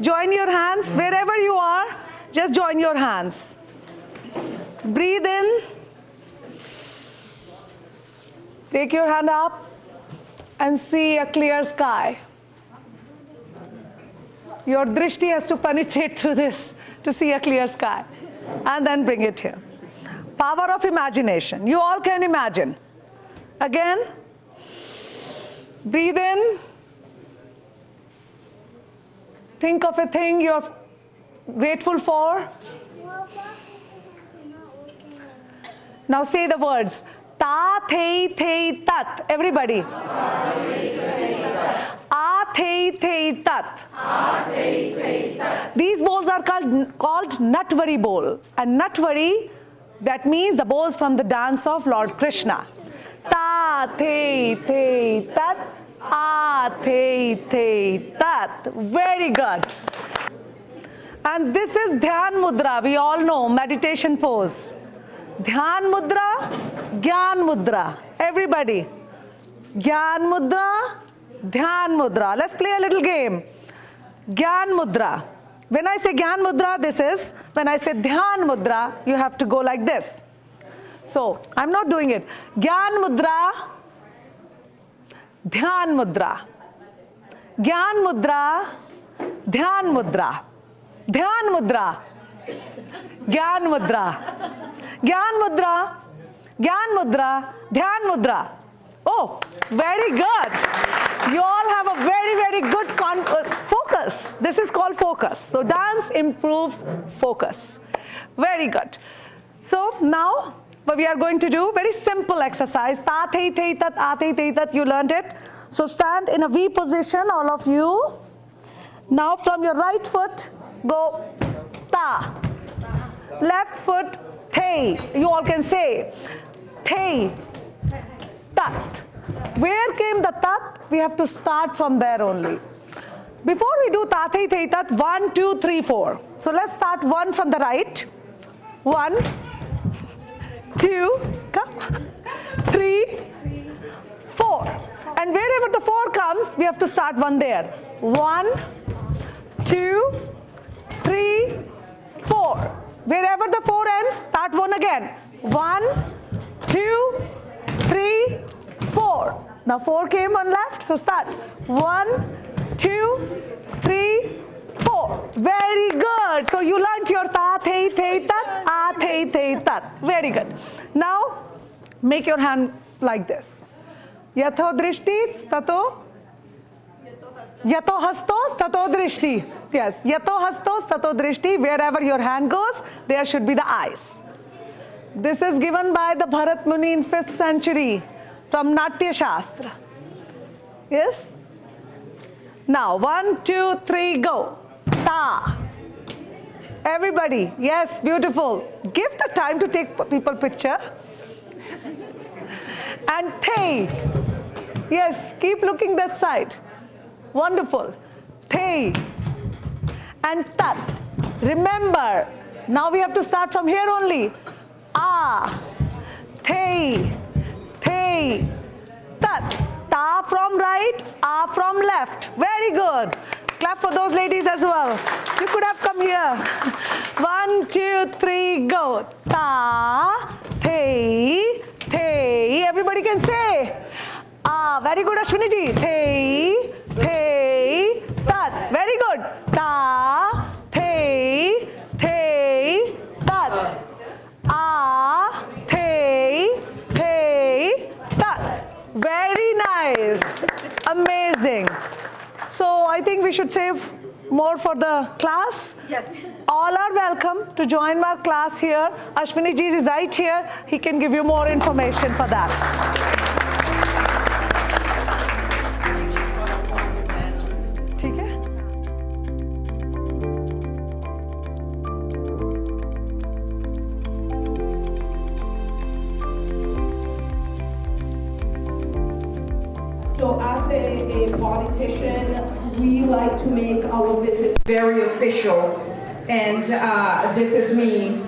S15: Join your hands wherever you are. Just join your hands. Breathe in. Take your hand up and see a clear sky. Your drishti has to penetrate through this to see a clear sky. And then bring it here. Power of imagination. You all can imagine. Again, breathe in. Think of a thing you're grateful for. Now say the words. Ta, thei, thei, tat. Everybody. A, thei, thei, tat. These bowls are called Natvari bowl. And Natvari, that means the bowls from the dance of Lord Krishna. Ta, thei, thei, tat. A, thei, thei, tat. Very good. And this is Dhyan Mudra. We all know, meditation pose. Dhyan Mudra, Gyan Mudra. Everybody. Gyan Mudra, Dhyan Mudra. Let's play a little game. Gyan Mudra. When I say Gyan Mudra, this is. When I say Dhyan Mudra, you have to go like this. So, I'm not doing it. Gyan Mudra, Dhyan Mudra. Gyan Mudra, Dhyan Mudra. Dhyan Mudra. Gyan Mudra. Gyan Mudra. Gyan Mudra. Dhyan Mudra. Oh, very good. You all have a very, very good focus. This is called focus. So dance improves focus. Very good. So now what we are going to do, very simple exercise. Ta, thei, thei, tat, a, thei, thei, tat. You learned it. So stand in a V position, all of you. Now from your right foot, go ta. Left foot, thei. You all can say thei, tat. Where came the tat? We have to start from there only. Before we do ta, thei, thei, tat, 1, 2, 3, 4. So let's start 1 from the right. 1, 2, come, 3, 4. And wherever the 4 comes, we have to start 1 there. 1, 2, 3, 4. Wherever the 4 ends, start 1 again. 1, 2, 3, 4. Now 4 came on left, so start. 1, 2, 3, 4. Very good. So you learnt your ta, thei, thei, tat, a, thei, thei, tat. Very good. Now make your hand like this. Yatho drishti tato. Yato hastos tato drishti. Yes, yato hastos tato drishti, wherever your hand goes, there should be the eyes. This is given by the Bharat Muni in 5th century from Natya Shastra. Yes? Now, 1, 2, 3, go. Ta. Everybody, yes, beautiful. Give the time to take people picture. And Thay. Yes, keep looking that side. Wonderful. Thay. And Tat. Remember, now we have to start from here only. Ah. Thay. Thay. Tat. Ta from right, Ah from left. Very good. Clap for those ladies as well. You could have come here. 1, 2, 3, go. Ta, Thay, Thay. Everybody can say. Ah, very good, Ashwini ji. Thay, Thay, Tat. Very good. Ta, Thay, Thay, Tat. Ah, Thay, Thay, Tat. Very nice. Amazing. So I think we should save more for the class.
S1: Yes.
S15: All are welcome to join our class here. Ashwini ji is right here. He can give you more information for that. ठीक है?
S7: So as a politician, we like to make our visit very official. And this is me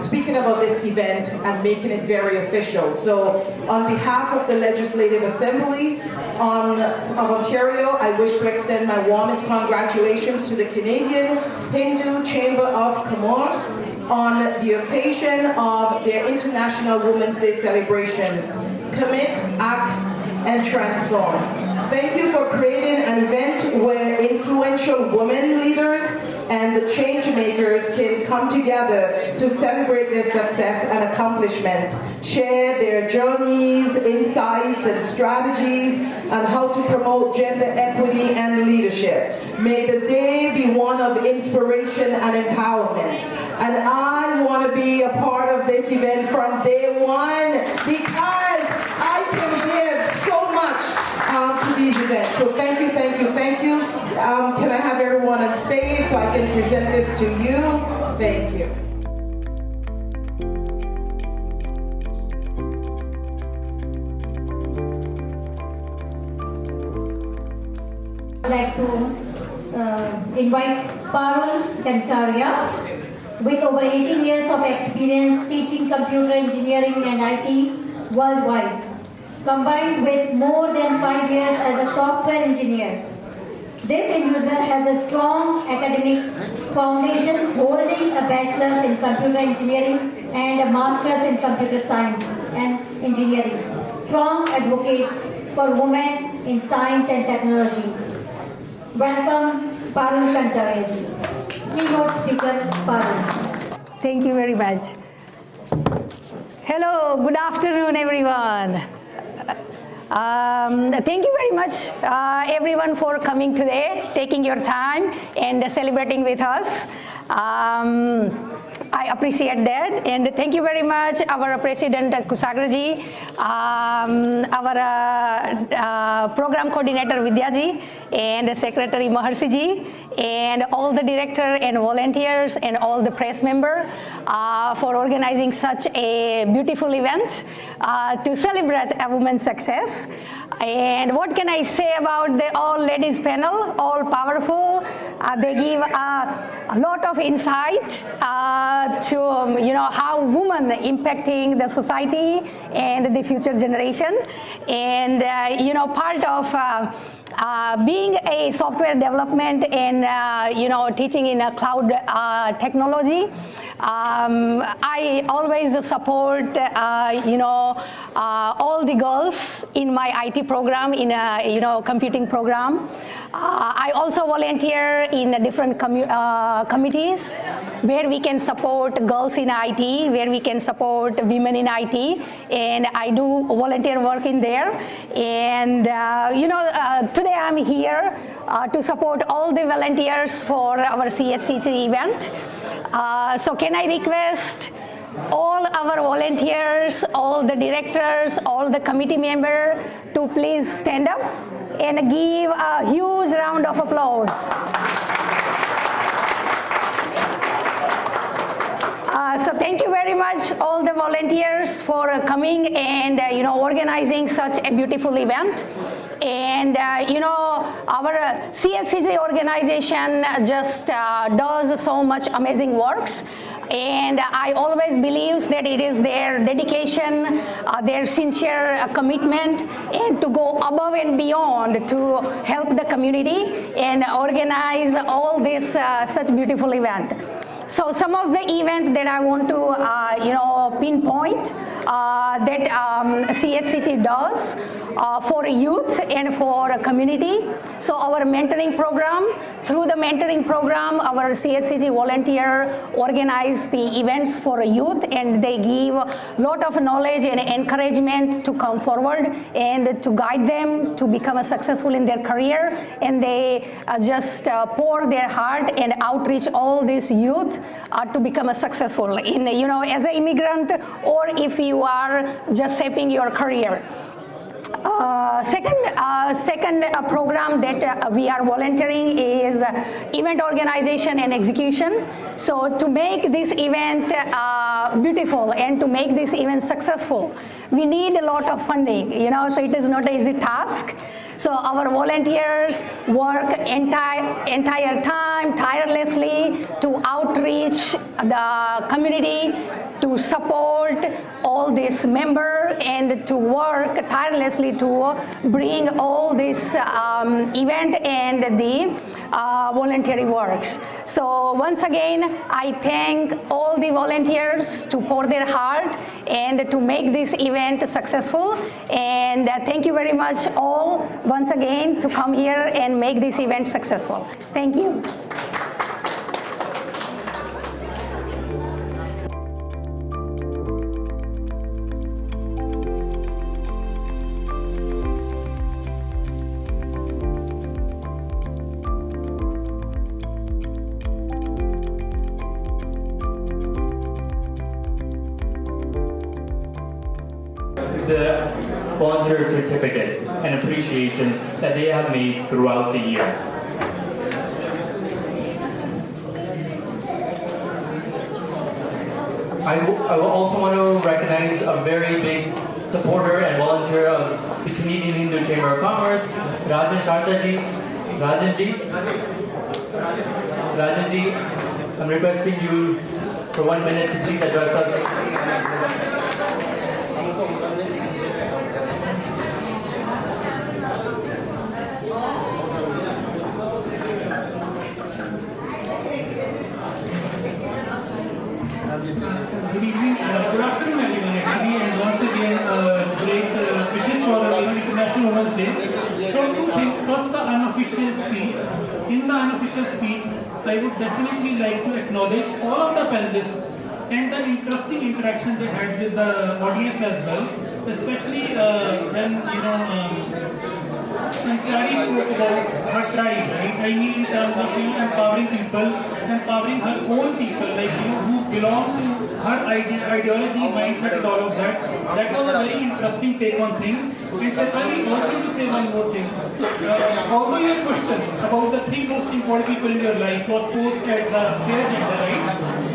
S7: speaking about this event and making it very official. So on behalf of the Legislative Assembly of Ontario, I wish to extend my warmest congratulations to the Canadian Hindu Chamber of Commerce on the occasion of their International Women's Day celebration. Commit, act, and transform. Thank you for creating an event where influential women leaders and the change makers can come together to celebrate their success and accomplishments, share their journeys, insights, and strategies on how to promote gender equity and leadership. May the day be one of inspiration and empowerment. And I want to be a part of this event from day one because I can give so much to these events. So thank you, thank you, thank you. Can I have everyone on stage so I can present this to you? Thank you.
S2: I'd like to invite Parul Kancharia. With over 18 years of experience teaching computer engineering and IT worldwide, combined with more than 5 years as a software engineer. This individual has a strong academic foundation, holding a bachelor's in computer engineering and a master's in computer science and engineering. Strong advocate for women in science and technology. Welcome, Parul Kancharia ji. Keynote speaker, Parul.
S16: Thank you very much. Hello, good afternoon, everyone. Thank you very much, everyone, for coming today, taking your time and celebrating with us. I appreciate that, and thank you very much, our President Kushagraji, our Program Coordinator Vidyaji, and Secretary Maharsiji, and all the directors and volunteers and all the press members for organizing such a beautiful event to celebrate a woman's success. And what can I say about the all ladies panel? All powerful. They give a lot of insight to how women impacting the society and the future generation. And part of being a software development and teaching in a cloud technology, I always support, all the girls in my IT program, in a, computing program. I also volunteer in different committees where we can support girls in IT, where we can support women in IT, and I do volunteer work in there. And today I'm here to support all the volunteers for our CHCC event. So can I request all our volunteers, all the directors, all the committee members to please stand up and give a huge round of applause. So thank you very much, all the volunteers, for coming and organizing such a beautiful event. And our CHCC organization just does so much amazing works. And I always believe that it is their dedication, their sincere commitment, and to go above and beyond to help the community and organize all this such beautiful event. So some of the events that I want to pinpoint that CHCC does for youth and for community. So our mentoring program, through the mentoring program, our CHCC volunteer organize the events for youth, and they give a lot of knowledge and encouragement to come forward and to guide them to become successful in their career. And they just pour their heart and outreach all these youth to become successful in, as an immigrant, or if you are just shaping your career. Second program that we are volunteering is event organization and execution. So to make this event beautiful and to make this event successful, we need a lot of funding, so it is not an easy task. So our volunteers work entire time tirelessly to outreach the community, to support all these members, and to work tirelessly to bring all this event and the voluntary works. So once again, I thank all the volunteers to pour their heart and to make this event successful. And thank you very much all once again to come here and make this event successful. Thank you.
S17: The volunteer certificate and appreciation that they have made throughout the year. I will also want to recognize a very big supporter and volunteer of the Canadian Hindu Chamber of Commerce, Rajanji, I'm requesting you for 1 minute to please address us.
S18: Good evening, good afternoon everyone actually, and once again great wishes for International Women's Day. So two things, first the unofficial speech. In the unofficial speech, I would definitely like to acknowledge all of the panelists and the interesting interaction they had with the audience as well, especially when Chari spoke about her tribe, right? I mean in terms of empowering people, empowering her own people, like who belong to her ideology, mindset, and all of that. That was a very interesting take on things. And secondly, also to say one more thing. Although your question about the three most important people in your life was posed at the fair gender, right?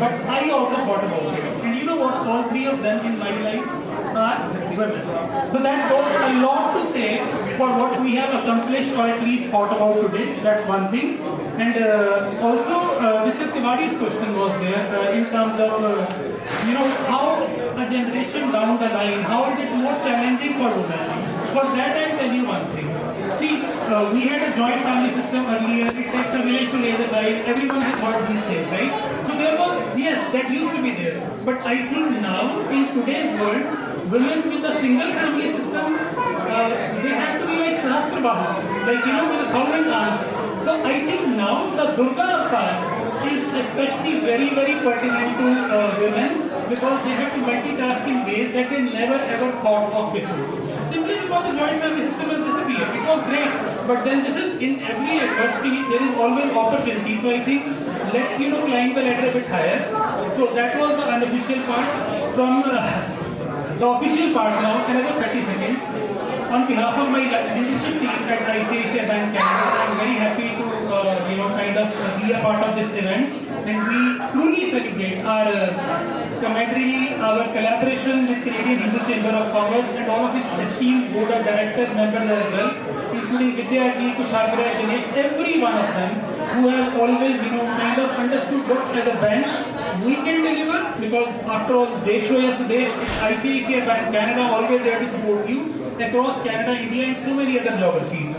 S18: But I also thought about it. And you know what? All three of them in my life are women. So that goes a lot to say for what we have accomplished or at least thought about today. That's one thing. And also, Mr. Tiwari's question was there in terms of, how a generation down the line, how is it more challenging for women? For that, I'll tell you one thing. See, we had a joint family system earlier. It takes a village to raise a child. Everyone has heard these things, right? So there was, yes, that used to be there. But I think now, in today's world, women with a single family system, they have to be like Sahastra Bahu, like, with 1,000 arms. So I think now the Durga Avatar is especially very, very pertinent to women because they have to multitask in ways that they never ever thought of before. Simply because the joint family system has disappeared. It was great, but then this is in every adversity there is always opportunity. So I think let's climb the ladder a bit higher. So that was the unofficial part. From the official part now, another 30 seconds. On behalf of my leadership team at ICICI Bank Canada, I am very happy to be a part of this event, and we truly celebrate our camaraderie, our collaboration with Canadian Hindu Chamber of Commerce and all of its esteemed board of directors members as well, including Vidya ji, Kushagra, Dinesh, every one of them who have always understood what as a bank we can deliver, because after all, Desho ya Sudesh, ICICI Bank Canada always there to support you across Canada, India and so many other geographies.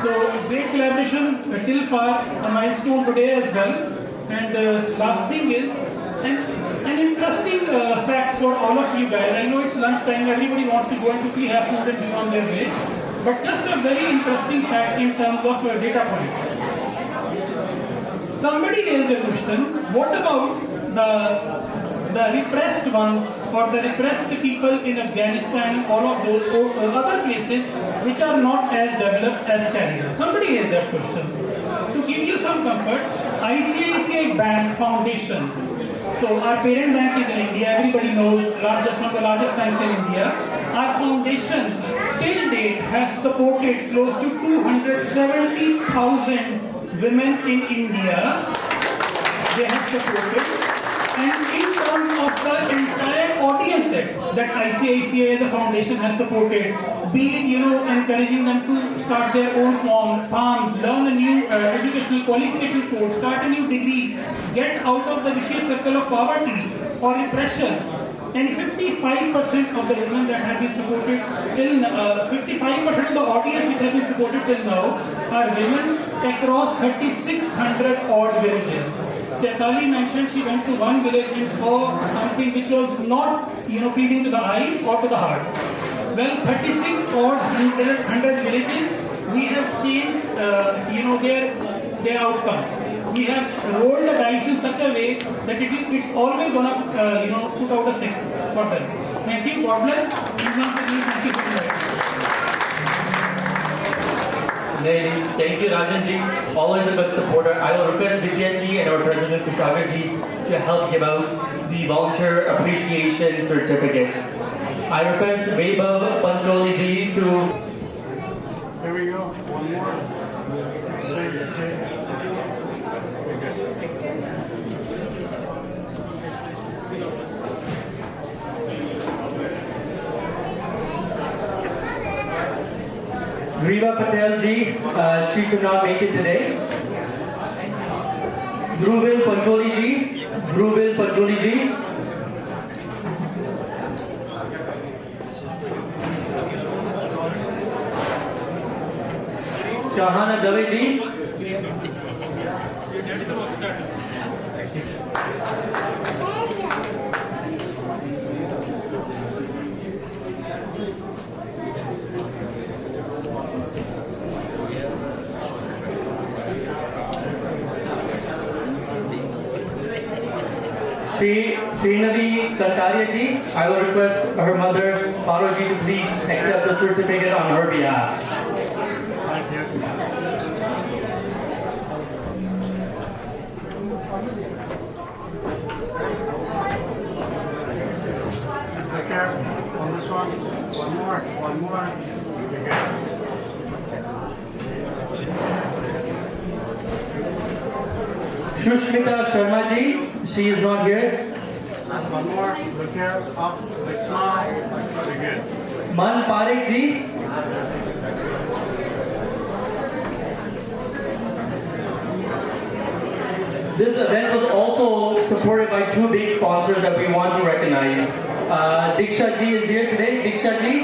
S18: So great collaboration till far, a milestone today as well. And last thing is, an interesting fact for all of you guys. I know it's lunchtime, everybody wants to go and quickly have food and be on their way. But just a very interesting fact in terms of data points. Somebody raised a question, what about the repressed ones or the repressed people in Afghanistan, all of those other places which are not as developed as Canada? Somebody raised that question. To give you some comfort, ICICI Bank Foundation. So our parent bank is in India, everybody knows, one of the largest banks in India. Our foundation till date has supported close to 270,000 women in India. They have supported. And in terms of the entire audience set that ICICI, the foundation, has supported, be it encouraging them to start their own farms, learn a new educational qualification course, start a new degree, get out of the vicious circle of poverty or repression. And 55% of the women that have been supported till 55% of the audience which has been supported till now are women across 3,600 odd villages. Chaitali mentioned she went to one village and saw something which was not, pleasing to the eye or to the heart. Well, 36 or 100 villages, we have changed, their outcome. We have rolled the dice in such a way that it's always going to, put out a 6 for them. Thank you. God bless. Thank you so much.
S17: Thank you, Rajan ji. Always a good supporter. I will request Vidya ji and our President Kushagra ji to help give out the volunteer appreciation certificate. I request Vaibhav Pancholi ji to.
S11: Here we go. One more.
S17: Griva Patel ji, she could not make it today. Dhruvil Pancholi ji. Shahana Dave ji. Srinavi Kacharya ji, I will request her mother, Paro ji, to please accept the certificate on her behalf.
S11: Take care. On this one. One more.
S17: Shushmita Sharma ji, she is not here.
S11: One more. Look here. Up. Like smile. Very good.
S17: Man Parekh ji. This event was also supported by two big sponsors that we want to recognize. Diksha ji is here today. Diksha ji.